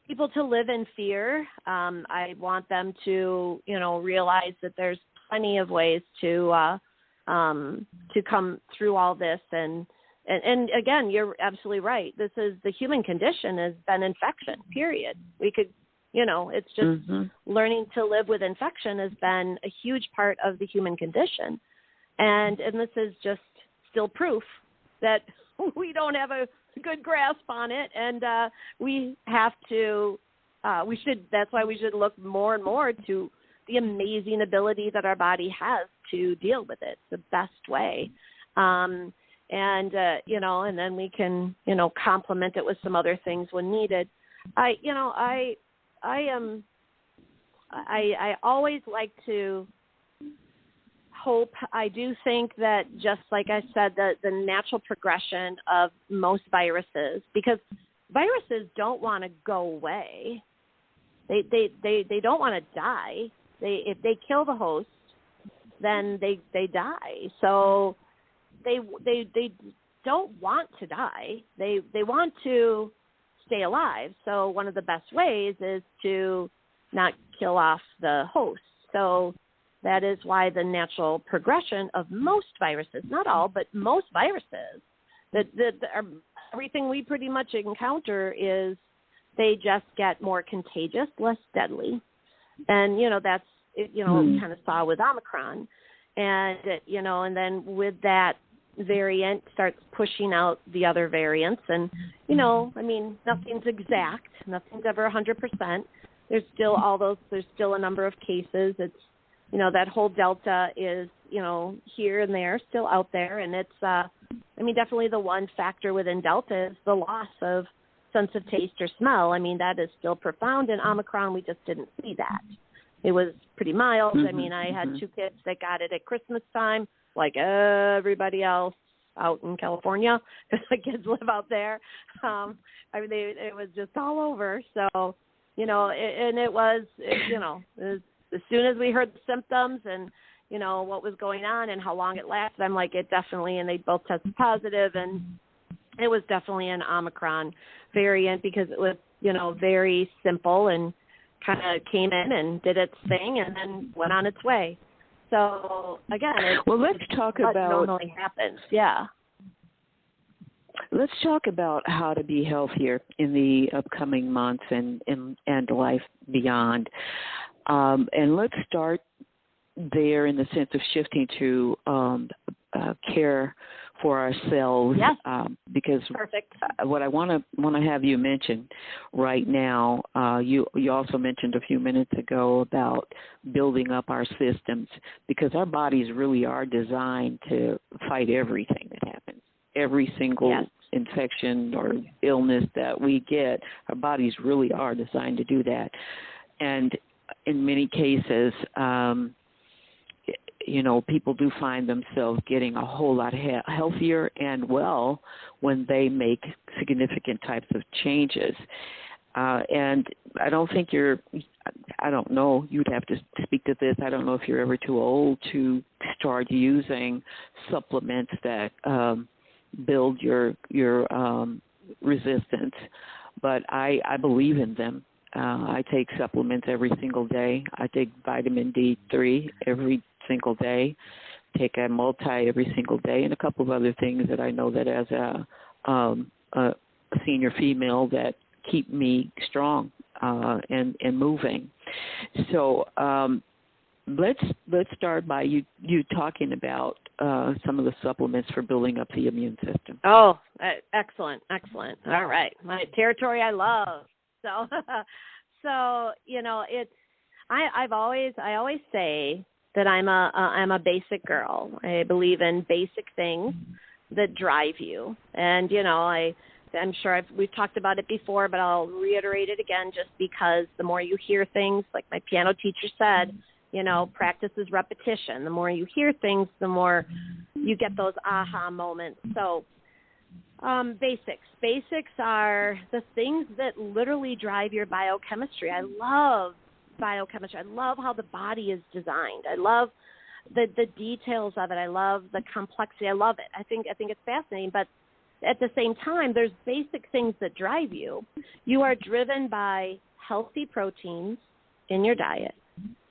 [SPEAKER 2] people to live in fear. I want them to realize that there's plenty of ways to come through all this. And again, you're absolutely right. This is the human condition, has been infection, period. We could, it's just learning to live with infection has been a huge part of the human condition. And this is just still proof that we don't have a good grasp on it. And we have to, that's why we should look more and more to the amazing ability that our body has to deal with it the best way. And then we can, complement it with some other things when needed. I always like to hope. I do think that, just like I said, the natural progression of most viruses, because viruses don't want to go away. They don't want to die. If they kill the host, then they die. So they don't want to die. They want to stay alive. So one of the best ways is to not kill off the host. So that is why the natural progression of most viruses, not all, but most viruses, everything we pretty much encounter is they just get more contagious, less deadly. And, that's, we kind of saw with Omicron. And, and then with that variant starts pushing out the other variants. And, nothing's exact. Nothing's ever 100%. There's still a number of cases. It's, that whole Delta is, here and there, still out there. And it's, definitely the one factor within Delta is the loss of sense of taste or smell. That is still profound. In Omicron, we just didn't see that. It was pretty mild.
[SPEAKER 1] Mm-hmm.
[SPEAKER 2] I had two kids that got it at Christmas time, like everybody else out in California, because the kids live out there. It was just all over. So, it was as soon as we heard the symptoms and, what was going on and how long it lasted, I'm like, it definitely, and they both tested positive, and it was definitely an Omicron variant because it was, very simple and kind of came in and did its thing and then went on its way. So, again,
[SPEAKER 1] let's talk
[SPEAKER 2] what
[SPEAKER 1] about
[SPEAKER 2] normally happens. Yeah.
[SPEAKER 1] Let's talk about how to be healthier in the upcoming months and life beyond. And let's start there in the sense of shifting to care for ourselves.
[SPEAKER 2] Yes.
[SPEAKER 1] Because
[SPEAKER 2] Perfect.
[SPEAKER 1] What I want to have you mention right now, you also mentioned a few minutes ago about building up our systems, because our bodies really are designed to fight everything that happens. Every single infection or illness that we get, our bodies really are designed to do that. And in many cases, people do find themselves getting a whole lot healthier and well when they make significant types of changes. And I don't think I don't know, you'd have to speak to this. I don't know if you're ever too old to start using supplements that build your resistance, but I believe in them. I take supplements every single day. I take vitamin D3 every single day, take a multi every single day, and a couple of other things that I know that as a senior female that keep me strong and moving. So let's start by you talking about some of the supplements for building up the immune system.
[SPEAKER 2] Oh, excellent. All right. My territory I love. So, I always say that I'm a basic girl. I believe in basic things that drive you. And, I'm sure we've talked about it before, but I'll reiterate it again just because the more you hear things, like my piano teacher said, practice is repetition. The more you hear things, the more you get those aha moments. So basics. Basics are the things that literally drive your biochemistry. I love biochemistry. I love how the body is designed. I love the details of it. I love the complexity. I love it. I think it's fascinating. But at the same time, there's basic things that drive you. You are driven by healthy proteins in your diet,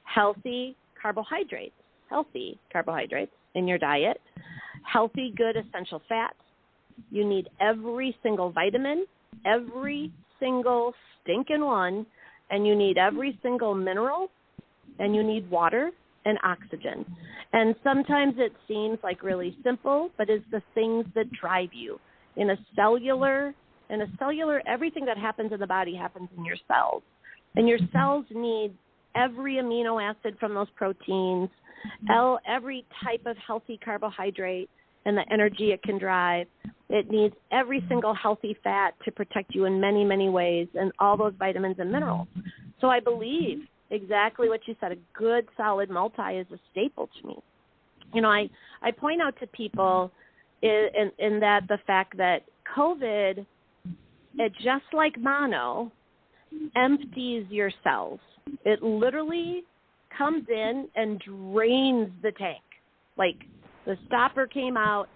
[SPEAKER 2] healthy carbohydrates in your diet, healthy, good essential fats. You need every single vitamin, every single stinking one, and you need every single mineral, and you need water and oxygen. And sometimes it seems like really simple, but it's the things that drive you. In a cellular, everything that happens in the body happens in your cells. And your cells need every amino acid from those proteins, every type of healthy carbohydrate and the energy it can drive. It needs every single healthy fat to protect you in many, many ways, and all those vitamins and minerals. So I believe exactly what you said. A good, solid multi is a staple to me. You know, I point out to people in that the fact that COVID, it just like mono, empties your cells. It literally comes in and drains the tank. Like the stopper came out,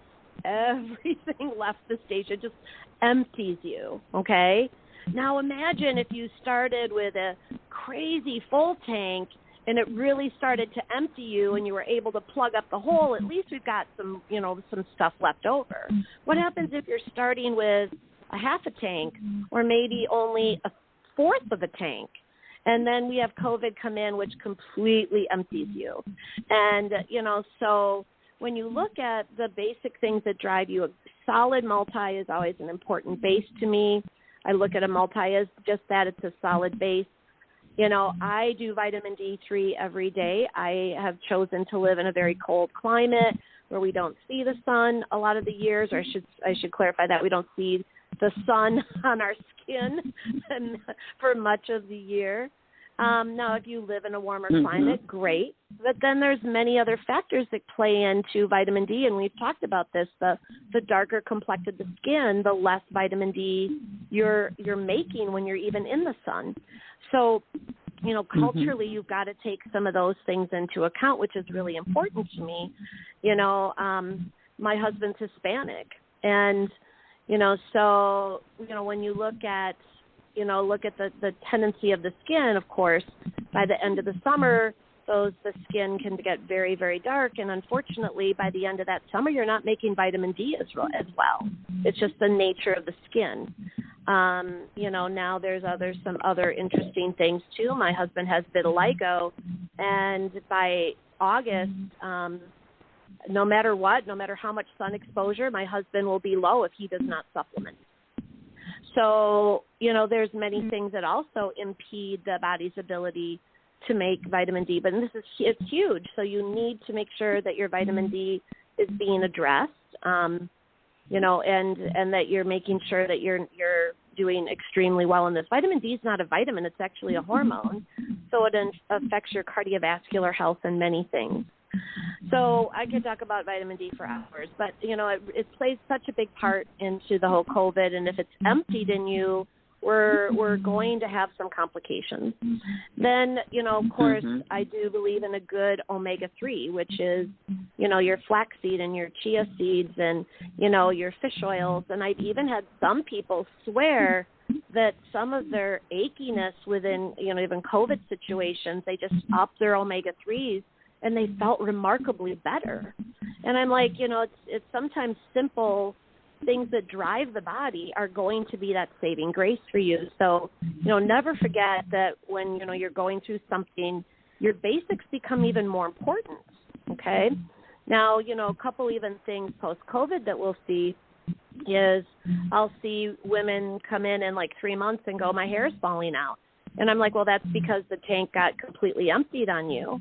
[SPEAKER 2] everything left the stage. It just empties you, okay? Now imagine if you started with a crazy full tank and it really started to empty you and you were able to plug up the hole. At least we've got some, you know, some stuff left over. What happens if you're starting with a half a tank or maybe only a fourth of a tank? And then we have COVID come in, which completely empties you. And, you know, so when you look at the basic things that drive you, a solid multi is always an important base to me. I look at a multi as just that. It's a solid base. You know, I do vitamin D3 every day. I have chosen to live in a very cold climate where we don't see the sun a lot of the years, or I should clarify that we don't see the sun on our skin for much of the year. Now, if you live in a warmer climate, great. But then there's many other factors that play into vitamin D, and we've talked about this. The darker complected the skin, the less vitamin D you're making when you're even in the sun. So, you know, culturally, you've got to take some of those things into account, which is really important to me. You know, my husband's Hispanic, and, you know, so, you know, when you look at the tendency of the skin, of course, by the end of the summer, the skin can get very, very dark. And unfortunately, by the end of that summer, you're not making vitamin D as well. It's just the nature of the skin. You know, now there's some other interesting things too. My husband has vitiligo, and by August, no matter how much sun exposure, my husband will be low if he does not supplement. So, you know, there's many things that also impede the body's ability to make vitamin D, but it's huge. So you need to make sure that your vitamin D is being addressed, you know, and that you're making sure that you're doing extremely well in this. Vitamin D is not a vitamin. It's actually a hormone. So it affects your cardiovascular health and many things. So I could talk about vitamin D for hours, but, you know, it plays such a big part into the whole COVID, and if it's emptied in you, we're going to have some complications. Then, you know, of course, I do believe in a good omega-3, which is, you know, your flaxseed and your chia seeds and, you know, your fish oils. And I've even had some people swear that some of their achiness within, you know, even COVID situations, they just upped their omega-3s and they felt remarkably better. And I'm like, you know, it's sometimes simple things that drive the body are going to be that saving grace for you. So, you know, never forget that when, you know, you're going through something, your basics become even more important, okay? Now, you know, a couple even things post-COVID that we'll see is I'll see women come in like 3 months and go, my hair is falling out. And I'm like, well, that's because the tank got completely emptied on you.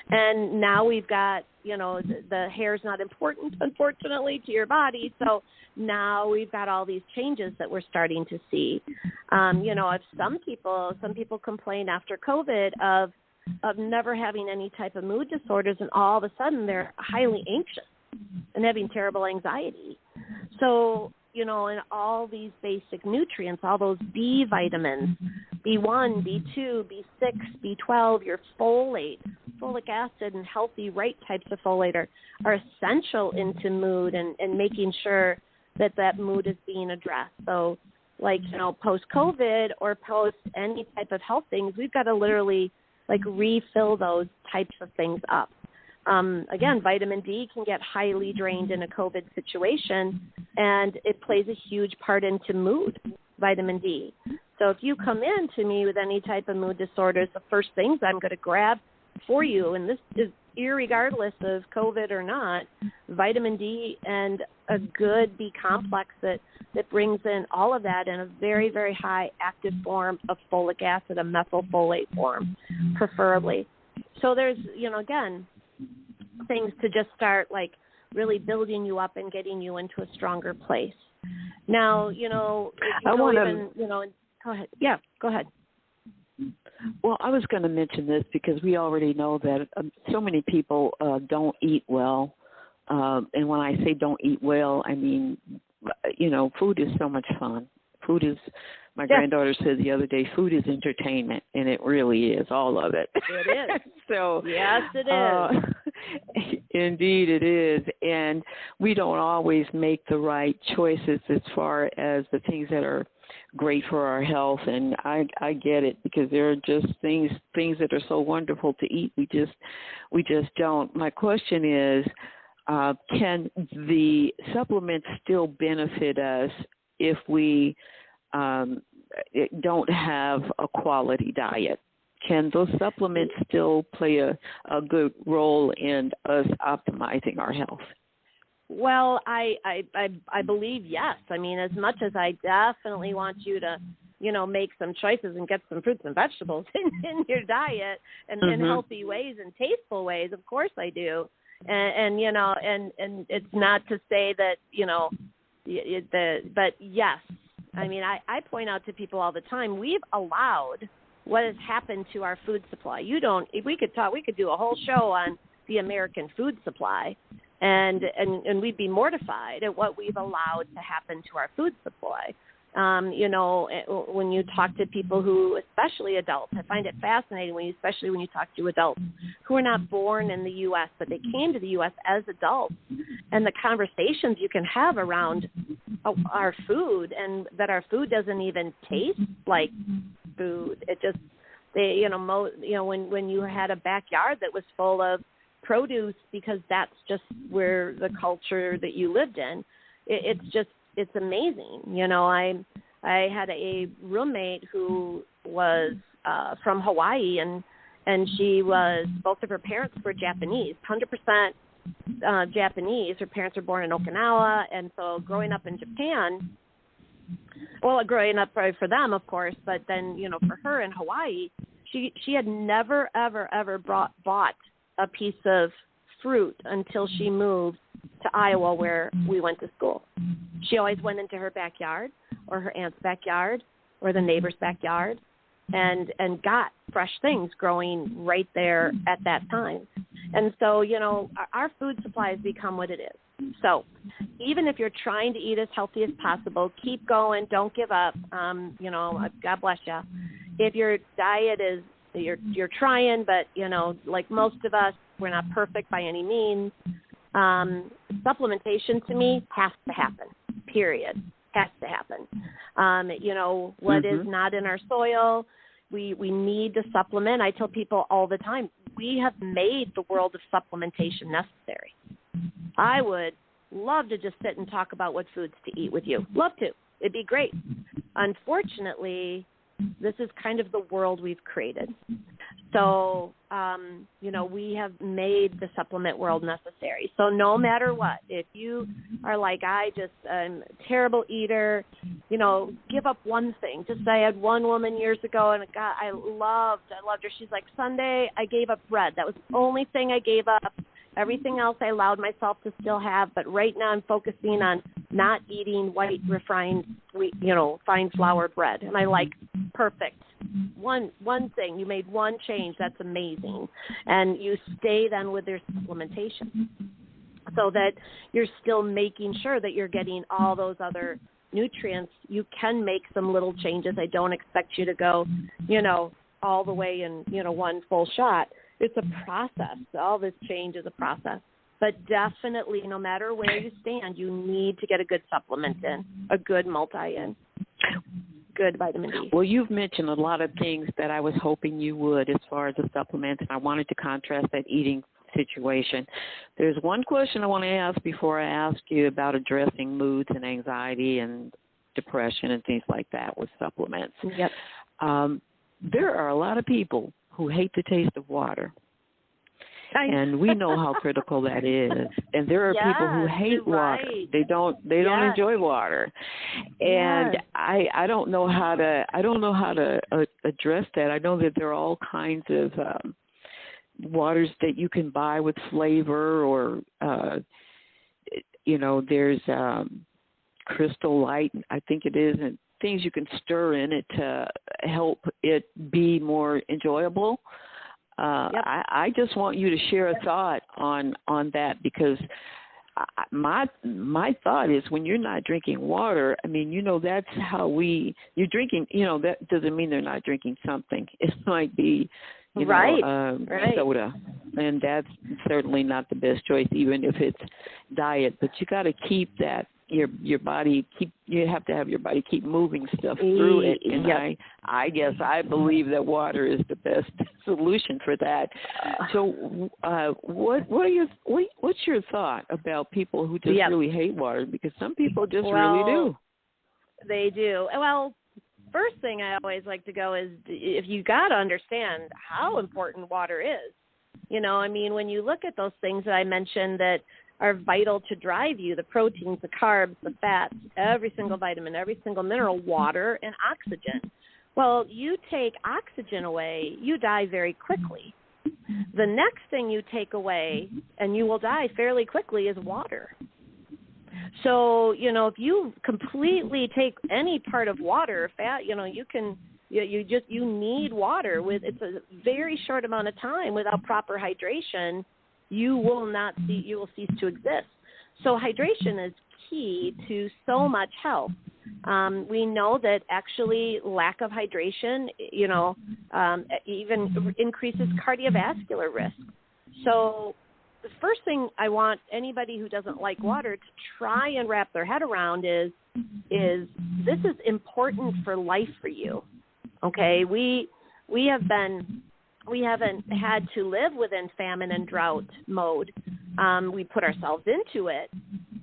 [SPEAKER 2] And now we've got, you know, the hair's not important, unfortunately, to your body. So now we've got all these changes that we're starting to see. You know, if some people complain after COVID of never having any type of mood disorders, and all of a sudden they're highly anxious and having terrible anxiety. So, you know, and all these basic nutrients, all those B vitamins, B1, B2, B6, B12, your folate, folic acid, and healthy right types of folate are essential into mood and making sure that mood is being addressed. So, like, you know, post-COVID or post any type of health things, we've got to literally, like, refill those types of things up. Again, vitamin D can get highly drained in a COVID situation, and it plays a huge part into mood, vitamin D. So if you come in to me with any type of mood disorders, the first things I'm going to grab for you, and this is irregardless of COVID or not, vitamin D and a good B complex that brings in all of that in a very, very high active form of folic acid, a methylfolate form, preferably. So there's, again, things to just start like really building you up and getting you into a stronger place. Now, if you go ahead. Yeah, go ahead.
[SPEAKER 1] Well, I was going to mention this because we already know that so many people don't eat well. And when I say don't eat well, I mean, food is so much fun. Food is, my granddaughter said the other day, food is entertainment, and it really is, all of it.
[SPEAKER 2] It is.
[SPEAKER 1] So
[SPEAKER 2] yes, it is.
[SPEAKER 1] Indeed, it is. And we don't always make the right choices as far as the things that are great for our health, and I get it, because there are just things that are so wonderful to eat. We just don't. My question is, can the supplements still benefit us if we don't have a quality diet? Can those supplements still play a good role in us optimizing our health?
[SPEAKER 2] Well, I believe yes. I mean, as much as I definitely want you to, make some choices and get some fruits and vegetables in your diet and in healthy ways and tasteful ways, of course I do. And it's not to say that, but yes. I mean, I point out to people all the time, we've allowed what has happened to our food supply. We could do a whole show on the American food supply. And we'd be mortified at what we've allowed to happen to our food supply. When you talk to people who, especially adults, I find it fascinating especially when you talk to adults who are not born in the U.S., but they came to the U.S. as adults, and the conversations you can have around our food, and that our food doesn't even taste like food. It just, when you had a backyard that was full of produce, because that's just where the culture that you lived in, it's amazing. I had a roommate who was from Hawaii, and both of her parents were Japanese, 100% Japanese. Her parents were born in Okinawa, and so growing up in Japan, growing up for them, of course, but then, for her in Hawaii, she had never, ever, ever bought a piece of fruit until she moved to Iowa, where we went to school. She always went into her backyard or her aunt's backyard or the neighbor's backyard and got fresh things growing right there at that time. And so, our food supply has become what it is. So even if you're trying to eat as healthy as possible, keep going, don't give up. God bless you. If your diet is, you're trying, but, like most of us, we're not perfect by any means. Supplementation to me has to happen, period. Has to happen. What is not in our soil, we need to supplement. I tell people all the time, we have made the world of supplementation necessary. I would love to just sit and talk about what foods to eat with you. Love to. It'd be great. Unfortunately, this is kind of the world we've created. So, we have made the supplement world necessary. So no matter what, if you are like, I'm a terrible eater, give up one thing. Just, I had one woman years ago, and God, I loved her. She's like, Sunday, I gave up bread. That was the only thing I gave up. Everything else I allowed myself to still have, but right now I'm focusing on not eating white, refined, sweet, fine flour bread. And I like, perfect. One thing, you made one change, that's amazing. And you stay then with your supplementation so that you're still making sure that you're getting all those other nutrients. You can make some little changes. I don't expect you to go, all the way in, one full shot. It's a process. All this change is a process. But definitely, no matter where you stand, you need to get a good supplement in, a good multi-in, good vitamin D.
[SPEAKER 1] Well, you've mentioned a lot of things that I was hoping you would as far as the supplements, and I wanted to contrast that eating situation. There's one question I want to ask before I ask you about addressing moods and anxiety and depression and things like that with supplements.
[SPEAKER 2] Yep.
[SPEAKER 1] There are a lot of people who hate the taste of water. And we know how critical that is. And there are people who hate water.
[SPEAKER 2] Right.
[SPEAKER 1] They don't enjoy water. And I don't know how to address that. I know that there are all kinds of waters that you can buy with flavor, or there's Crystal Light, I think it is, and things you can stir in it to help it be more enjoyable. I just want you to share a thought on that, because my thought is, when you're not drinking water, I mean, that's how you're drinking, that doesn't mean they're not drinking something. It might be, soda, and that's certainly not the best choice, even if it's diet. But you got to keep that. You have to have your body keep moving stuff through it, and I guess I believe that water is the best solution for that. So, what's your thought about people who just really hate water? Because some people just really do.
[SPEAKER 2] They do. Well, first thing I always like to go is, if you got to understand how important water is. I mean, when you look at those things that I mentioned that are vital to drive you, the proteins, the carbs, the fats, every single vitamin, every single mineral, water, and oxygen. Well, you take oxygen away, you die very quickly. The next thing you take away, and you will die fairly quickly, is water. So, if you completely take any part of water, fat, you need water. It's a very short amount of time without proper hydration. You will cease to exist. So hydration is key to so much health. We know that actually lack of hydration, even increases cardiovascular risk. So the first thing I want anybody who doesn't like water to try and wrap their head around is this is important for life for you. Okay, we haven't had to live within famine and drought mode. We put ourselves into it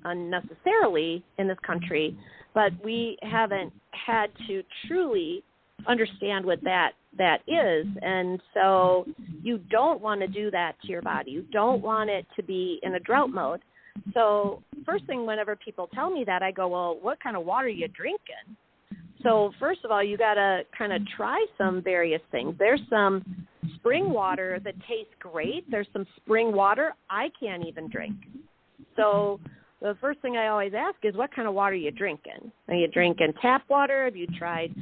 [SPEAKER 2] unnecessarily in this country, but we haven't had to truly understand what that is. And so you don't want to do that to your body. You don't want it to be in a drought mode. So first thing, whenever people tell me that, I go, well, what kind of water are you drinking? So first of all, you got to kind of try some various things. There's some spring water that tastes great. There's some spring water I can't even drink. So the first thing I always ask is, what kind of water are you drinking? Are you drinking tap water? Have you tried,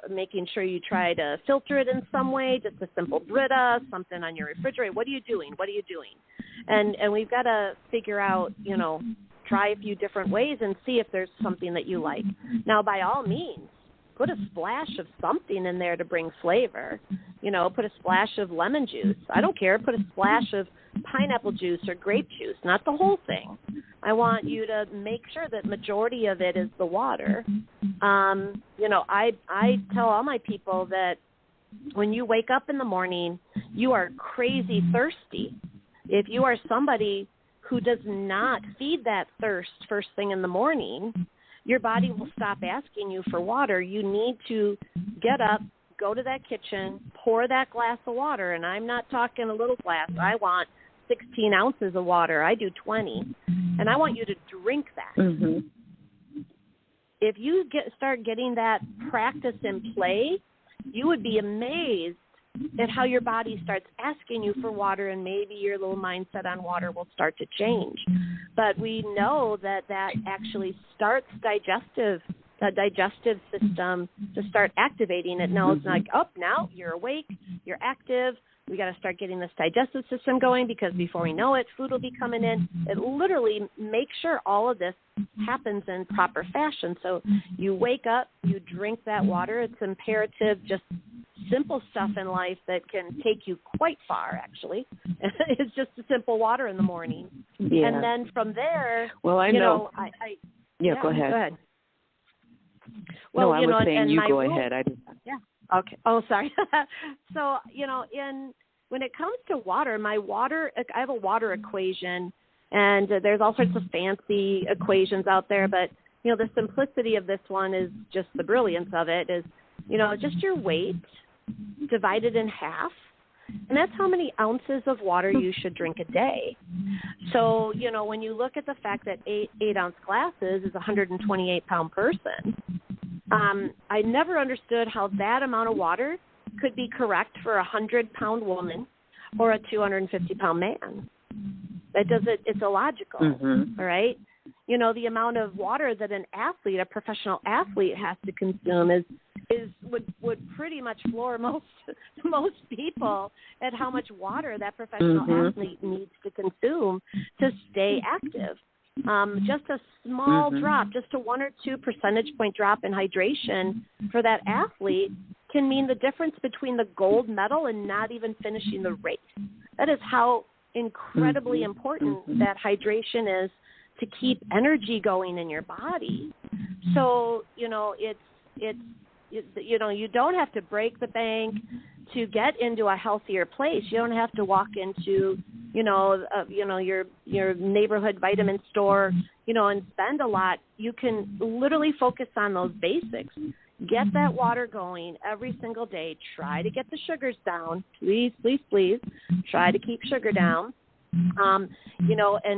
[SPEAKER 2] making sure you try to filter it in some way, just a simple Brita, something on your refrigerator? What are you doing? And we've got to figure out, try a few different ways and see if there's something that you like. Now, by all means, put a splash of something in there to bring flavor. Put a splash of lemon juice. I don't care. Put a splash of pineapple juice or grape juice, not the whole thing. I want you to make sure that majority of it is the water. I tell all my people that when you wake up in the morning, you are crazy thirsty. If you are somebody who does not feed that thirst first thing in the morning, your body will stop asking you for water. You need to get up, go to that kitchen, pour that glass of water, and I'm not talking a little glass. I want 16 ounces of water. I do 20, and I want you to drink that.
[SPEAKER 1] Mm-hmm.
[SPEAKER 2] If you start getting that practice in play, you would be amazed at how your body starts asking you for water, and maybe your little mindset on water will start to change. But we know that actually starts the digestive system to start activating it. Now it's like, now you're awake, you're active. We got to start getting this digestive system going, because before we know it, food will be coming in. It literally makes sure all of this happens in proper fashion. So you wake up, you drink that water. It's imperative, just simple stuff in life that can take you quite far, actually. It's just a simple water in the morning.
[SPEAKER 1] Yeah.
[SPEAKER 2] And then from there,
[SPEAKER 1] well, I know. Go ahead.
[SPEAKER 2] Go ahead.
[SPEAKER 1] Well, I was saying you go ahead.
[SPEAKER 2] Yeah. Okay. Oh, sorry. So, when it comes to water, I have a water equation, and there's all sorts of fancy equations out there, but, the simplicity of this one is just the brilliance of it is, just your weight divided in half. and that's how many ounces of water you should drink a day. So, you know, when you look at the fact that 8-ounce glasses is a 128-pound person, I never understood how that amount of water could be correct for a 100-pound woman or a 250-pound man. That doesn't, it's illogical, all right? You know, the amount of water that an athlete, a professional athlete, has to consume would pretty much floor most people at how much water that professional athlete needs to consume to stay active. Just a small drop, just a 1 or 2 percentage point drop in hydration for that athlete can mean the difference between the gold medal and not even finishing the race. That is how incredibly important that hydration is to keep energy going in your body. So, you know, it's you know, you don't have to break the bank to get into a healthier place. You don't have to walk into, your neighborhood vitamin store, and spend a lot. You can literally focus on those basics. Get that water going every single day. Try to get the sugars down. Please, please, please. Try to keep sugar down. And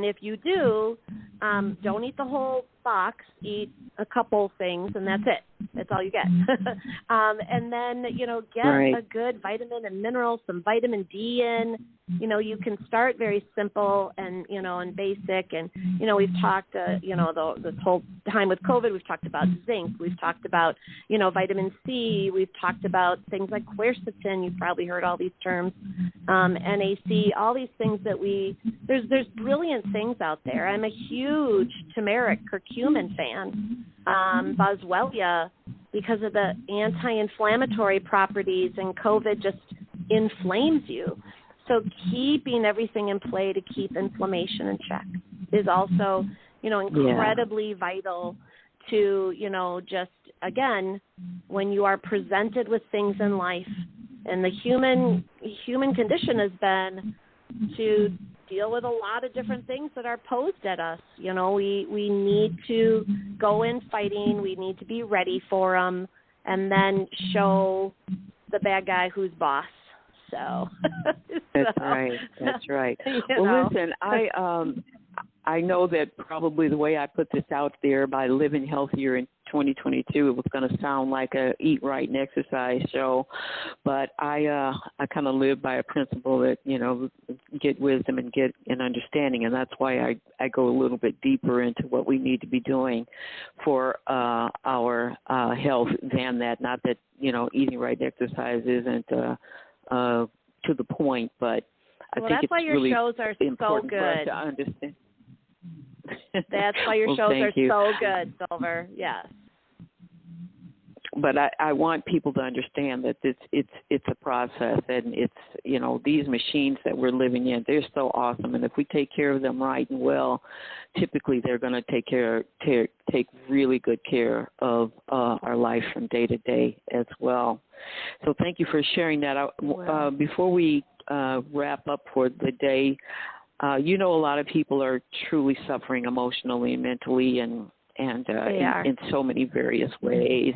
[SPEAKER 2] if you do, don't eat the whole box. Eat a couple things, and that's it. That's all you get. And then, get a good vitamin and mineral, some vitamin D in. You can start very simple and, and basic. And, we've talked, this whole time with COVID, we've talked about zinc. We've talked about, vitamin C. We've talked about things like quercetin. You've probably heard all these terms, NAC, all these things that there's brilliant things out there. I'm a huge turmeric curcumin fan, boswellia, because of the anti-inflammatory properties, and COVID just inflames you. So keeping everything in play to keep inflammation in check is also, incredibly vital to, just, again, when you are presented with things in life, and the human condition has been to deal with a lot of different things that are posed at us. We need to go in fighting. We need to be ready for them, and then show the bad guy who's boss. So
[SPEAKER 1] that's right. Well, listen, I know that probably the way I put this out there, by living healthier in 2022, it was going to sound like a eat right and exercise show, but I kind of live by a principle that, get wisdom and get an understanding, and that's why I go a little bit deeper into what we need to be doing for our health than that. Not that, eating right and exercise isn't to the point, but I think it's really important for us to understand.
[SPEAKER 2] That's why your shows are so good, Silver. Yes.
[SPEAKER 1] But I want people to understand that it's a process, and it's, these machines that we're living in, they're so awesome, and if we take care of them right and well, typically they're going to take really good care of our life from day to day as well. So thank you for sharing that. Before we wrap up for the day, a lot of people are truly suffering emotionally and mentally, and in so many various ways.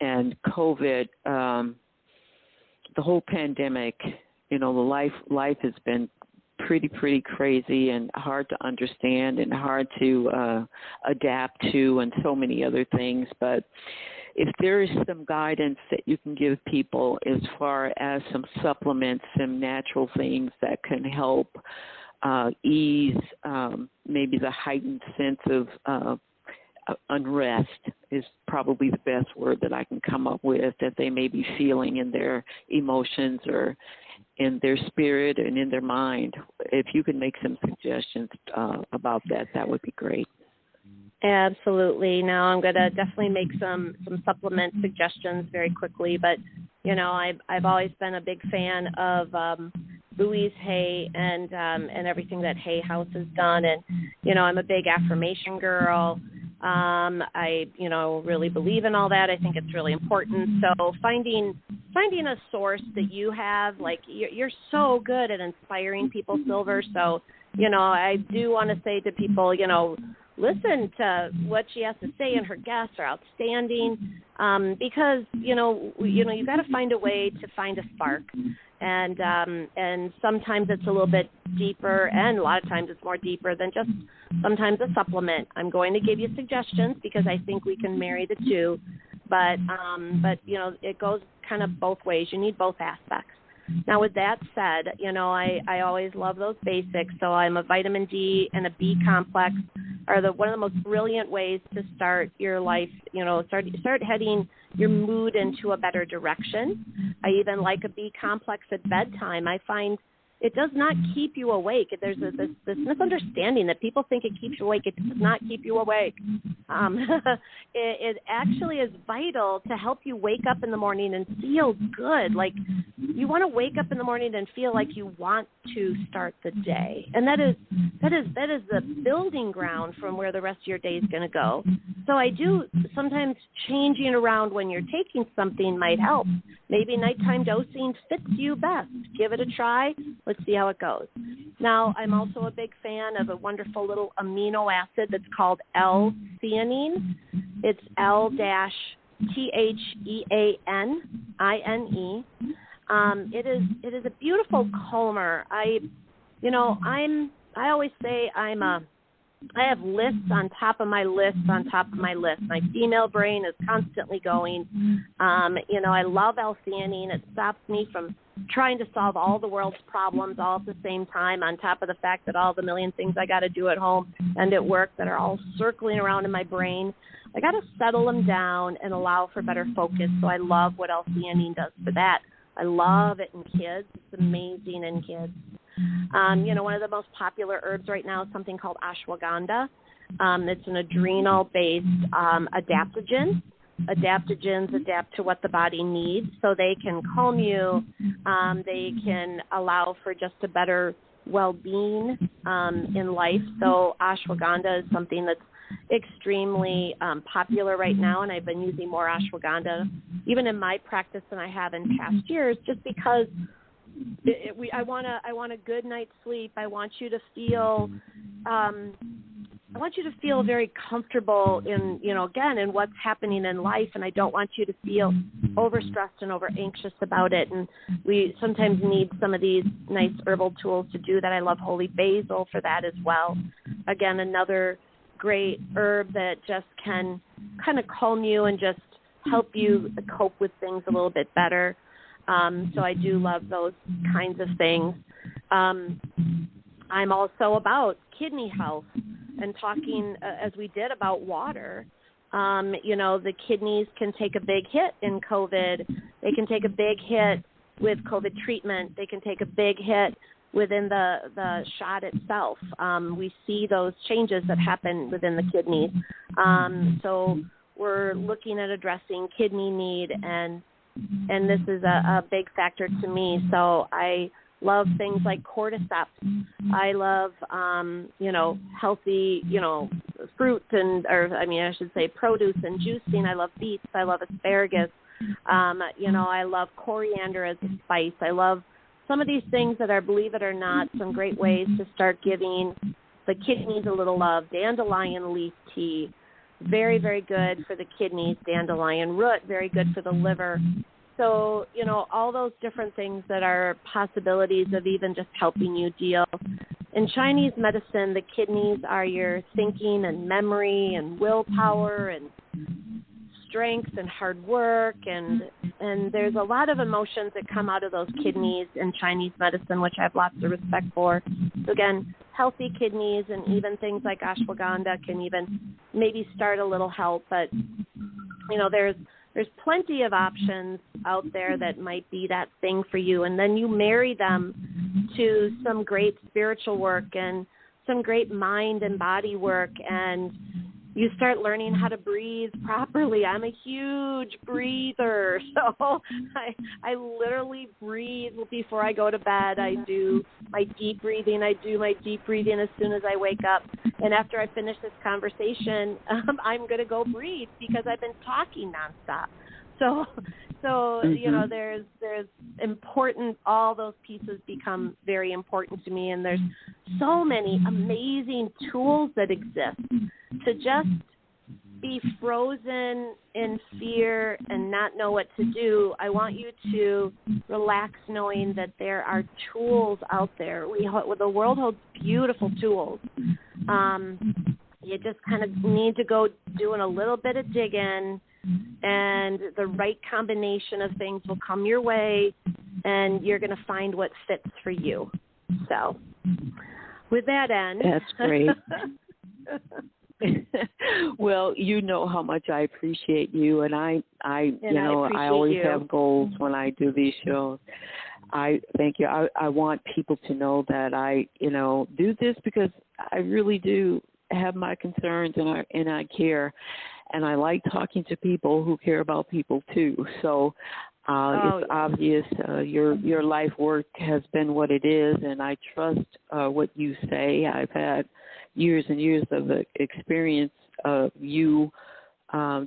[SPEAKER 1] And COVID, the whole pandemic, the life has been pretty crazy and hard to understand and hard to adapt to, and so many other things. But if there is some guidance that you can give people as far as some supplements, some natural things that can help ease maybe the heightened sense of unrest, is probably the best word that I can come up with, that they may be feeling in their emotions or in their spirit and in their mind. If you can make some suggestions about that, that would be great.
[SPEAKER 2] Absolutely. Now I'm going to definitely make some supplement suggestions very quickly, but I've always been a big fan of Louise Hay and everything that Hay House has done, and I'm a big affirmation girl. I really believe in all that. I think it's really important. So finding a source that you have, like you're so good at inspiring people, Silver. So I do want to say to people, listen to what she has to say, and her guests are outstanding, because, you got to find a way to find a spark. And sometimes it's a little bit deeper, and a lot of times it's more deeper than just sometimes a supplement. I'm going to give you suggestions because I think we can marry the two, but you know, it goes kind of both ways. You need both aspects. Now, with that said, you know, I always love those basics. So I'm a vitamin D and a B complex are one of the most brilliant ways to start your life, you know, start heading your mood into a better direction. I even like a B complex at bedtime. I find it does not keep you awake. There's this misunderstanding that people think it keeps you awake. It does not keep you awake. It actually is vital to help you wake up in the morning and feel good. Like you want to wake up in the morning and feel like you want to start the day. And that is the building ground from where the rest of your day is going to go. So I do sometimes changing around when you're taking something might help. Maybe nighttime dosing fits you best. Give it a try. Let's see how it goes. Now, I'm also a big fan of a wonderful little amino acid that's called L-theanine. It's L-theanine. It is a beautiful calmer. I always say I have lists on top of my list on top of my list. My female brain is constantly going. I love L-theanine. It stops me from trying to solve all the world's problems all at the same time, on top of the fact that all the million things I got to do at home and at work that are all circling around in my brain. I got to settle them down and allow for better focus. So I love what L-theanine does for that. I love it in kids. It's amazing in kids. One of the most popular herbs right now is something called ashwagandha. It's an adrenal-based adaptogen. Adaptogens adapt to what the body needs, so they can calm you. They can allow for just a better well-being in life. So ashwagandha is something that's extremely popular right now, and I've been using more ashwagandha even in my practice than I have in past years, just because I want a good night's sleep. I want you to feel very comfortable in, in what's happening in life, and I don't want you to feel overstressed and over anxious about it. And we sometimes need some of these nice herbal tools to do that. I love holy basil for that as well. Again, another great herb that just can kind of calm you and just help you cope with things a little bit better. So I do love those kinds of things. I'm also about kidney health and talking, as we did, about water. The kidneys can take a big hit in COVID. They can take a big hit with COVID treatment. They can take a big hit within the shot itself. We see those changes that happen within the kidneys. So we're looking at addressing kidney need, and this is a big factor to me. So I love things like cordyceps. I love, healthy, fruit produce and juicing. I love beets. I love asparagus. I love coriander as a spice. I love some of these things that are, believe it or not, some great ways to start giving the kidneys a little love. Dandelion leaf tea, very, very good for the kidneys. Dandelion root, very good for the liver. So, all those different things that are possibilities of even just helping you deal. In Chinese medicine, the kidneys are your thinking and memory and willpower and strength and hard work, and there's a lot of emotions that come out of those kidneys in Chinese medicine, which I have lots of respect for. So again, healthy kidneys and even things like ashwagandha can even maybe start a little help, but there's plenty of options out there that might be that thing for you, and then you marry them to some great spiritual work and some great mind and body work, and you start learning how to breathe properly. I'm a huge breather, so I literally breathe before I go to bed. I do my deep breathing. As soon as I wake up. And after I finish this conversation, I'm going to go breathe because I've been talking nonstop. So there's important, all those pieces become very important to me, and there's so many amazing tools that exist to just be frozen in fear and not know what to do. I want you to relax knowing that there are tools out there. The world holds beautiful tools. You just kind of need to go doing a little bit of digging, and the right combination of things will come your way, and you're going to find what fits for you. So with that end.
[SPEAKER 1] That's great. Well, you know how much I appreciate you, and I always have goals when I do these shows. I thank you. I want people to know that I, do this because I really do have my concerns, and I care, and I like talking to people who care about people too. So it's obvious your life work has been what it is, and I trust what you say. I've had years and years of experience of you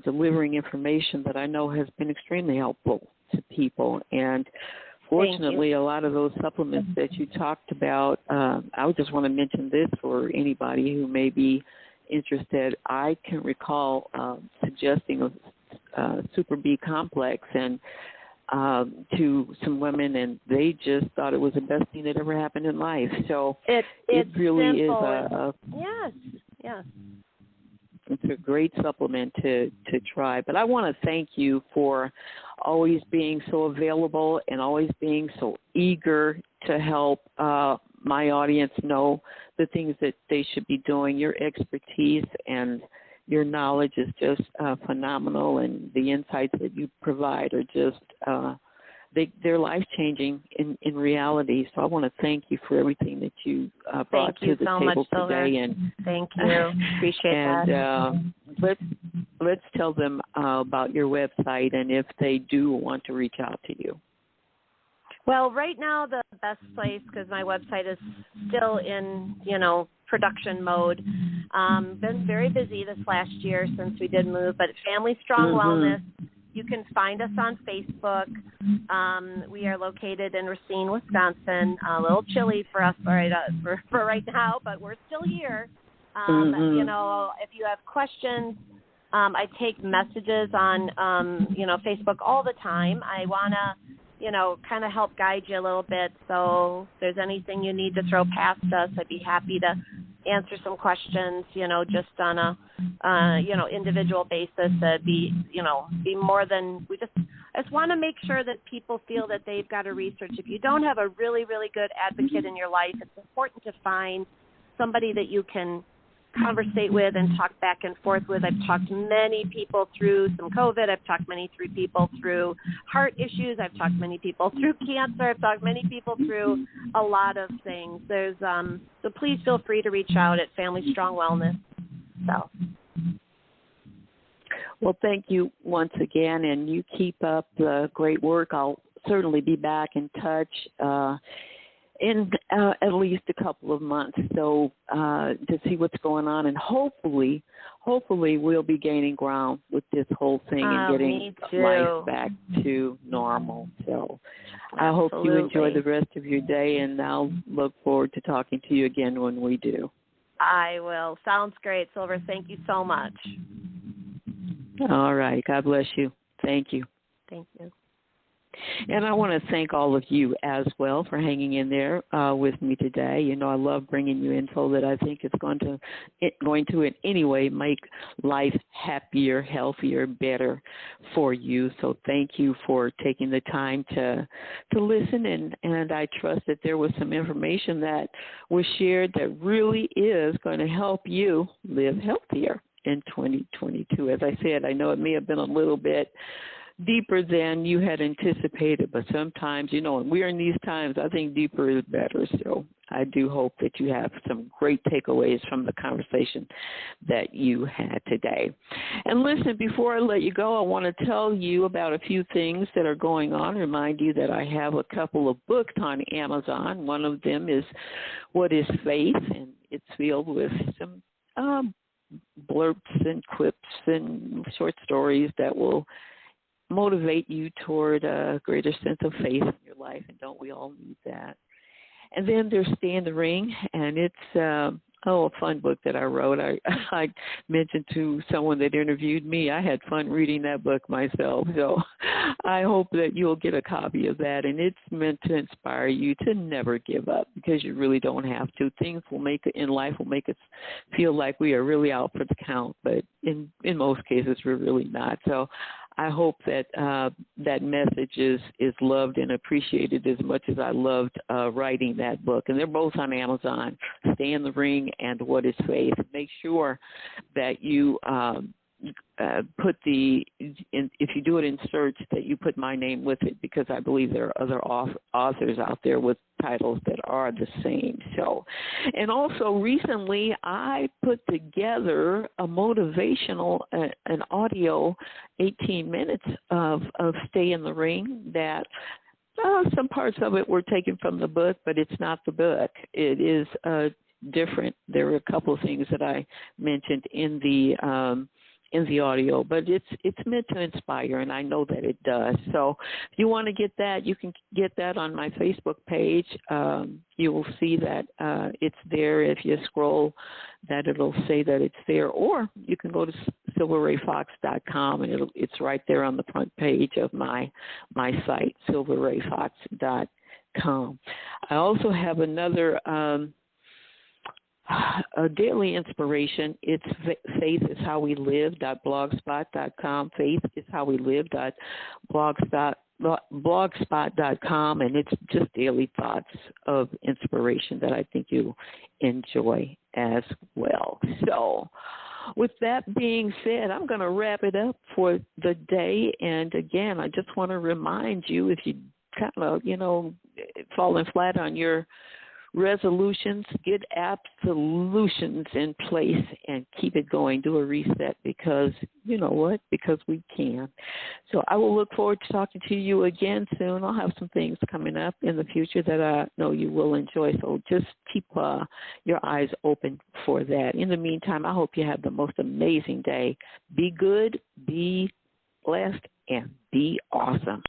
[SPEAKER 1] delivering information that I know has been extremely helpful to people. And fortunately, a lot of those supplements that you talked about, I would just want to mention this for anybody who may be interested. I can recall suggesting a Super B complex and to some women, and they just thought it was the best thing that ever happened in life. So it really
[SPEAKER 2] simple.
[SPEAKER 1] is
[SPEAKER 2] Yes.
[SPEAKER 1] It's a great supplement to try. But I want to thank you for always being so available and always being so eager to help my audience know the things that they should be doing. Your expertise and your knowledge is just phenomenal, and the insights that you provide are just they're life-changing in reality. So I want to thank you for everything that you brought to the table today. And
[SPEAKER 2] thank you. Appreciate that.
[SPEAKER 1] And let's tell them about your website and if they do want to reach out to you.
[SPEAKER 2] Well, right now the best place, because my website is still in, production mode. Been very busy this last year since we did move, but Family Strong Wellness. You can find us on Facebook. We are located in Racine, Wisconsin. A little chilly for us for right now, but we're still here. If you have questions, I take messages on, Facebook all the time. I want to, kind of help guide you a little bit. So if there's anything you need to throw past us, I'd be happy to answer some questions, just on a, individual basis. That'd be more than I just want to make sure that people feel that they've got to research. If you don't have a really, really good advocate in your life, it's important to find somebody that you can conversate with and talk back and forth with. I've talked to many people through some COVID. I've talked many people through heart issues. I've talked many people through cancer. I've talked many people through a lot of things. There's so please feel free to reach out at Family Strong Wellness. So.
[SPEAKER 1] Well, thank you once again, and you keep up the great work. I'll certainly be back in touch in at least a couple of months, so to see what's going on, and hopefully we'll be gaining ground with this whole thing and getting life back to normal. So I hope you enjoy the rest of your day, and I'll look forward to talking to you again when we do.
[SPEAKER 2] I will. Sounds great, Silver. Thank you so much.
[SPEAKER 1] All right. God bless you. Thank you.
[SPEAKER 2] Thank you.
[SPEAKER 1] And I want to thank all of you as well for hanging in there with me today. I love bringing you info that I think is going to in any way make life happier, healthier, better for you. So thank you for taking the time to listen. And I trust that there was some information that was shared that really is going to help you live healthier in 2022. As I said, I know it may have been a little bit deeper than you had anticipated, but sometimes, when we're in these times, I think deeper is better. So I do hope that you have some great takeaways from the conversation that you had today. And listen, before I let you go, I want to tell you about a few things that are going on. Remind you that I have a couple of books on Amazon. One of them is What is Faith? And it's filled with some blurbs and quips and short stories that will motivate you toward a greater sense of faith in your life, and don't we all need that? And then there's Stay in the Ring, and it's Oh, a fun book that I wrote. I mentioned to someone that interviewed me, I had fun reading that book myself. So I hope that you'll get a copy of that. And it's meant to inspire you to never give up, because you really don't have to. Things in life will make us feel like we are really out for the count, but in most cases we're really not. So I hope that that message is loved and appreciated as much as I loved writing that book. And they're both on Amazon, Stay in the Ring and What is Faith. Make sure that you put if you do it in search, that you put my name with it, because I believe there are other authors out there with titles that are the same. So, and also recently I put together a motivational, an audio 18 minutes of Stay in the Ring that some parts of it were taken from the book, but it's not the book. It is different. There were a couple of things that I mentioned in the audio, but it's meant to inspire, and I know that it does. So if you want to get that, you can get that on my Facebook page. You will see that it's there. If you scroll that, it'll say that it's there, or you can go to silverrayfox.com, and it's right there on the front page of my site, silverrayfox.com. I also have another a daily inspiration. It's Faith is How We Live.blogspot.com. Faith is How We Live.blogspot.com, and it's just daily thoughts of inspiration that I think you enjoy as well. So with that being said, I'm going to wrap it up for the day. And again, I just want to remind you, if you kind of, falling flat on your resolutions, get absolutions in place and keep it going. Do a reset, because you know what? Because we can. So I will look forward to talking to you again soon. I'll have some things coming up in the future that I know you will enjoy. So just keep your eyes open for that. In the meantime, I hope you have the most amazing day. Be good, be blessed, and be awesome.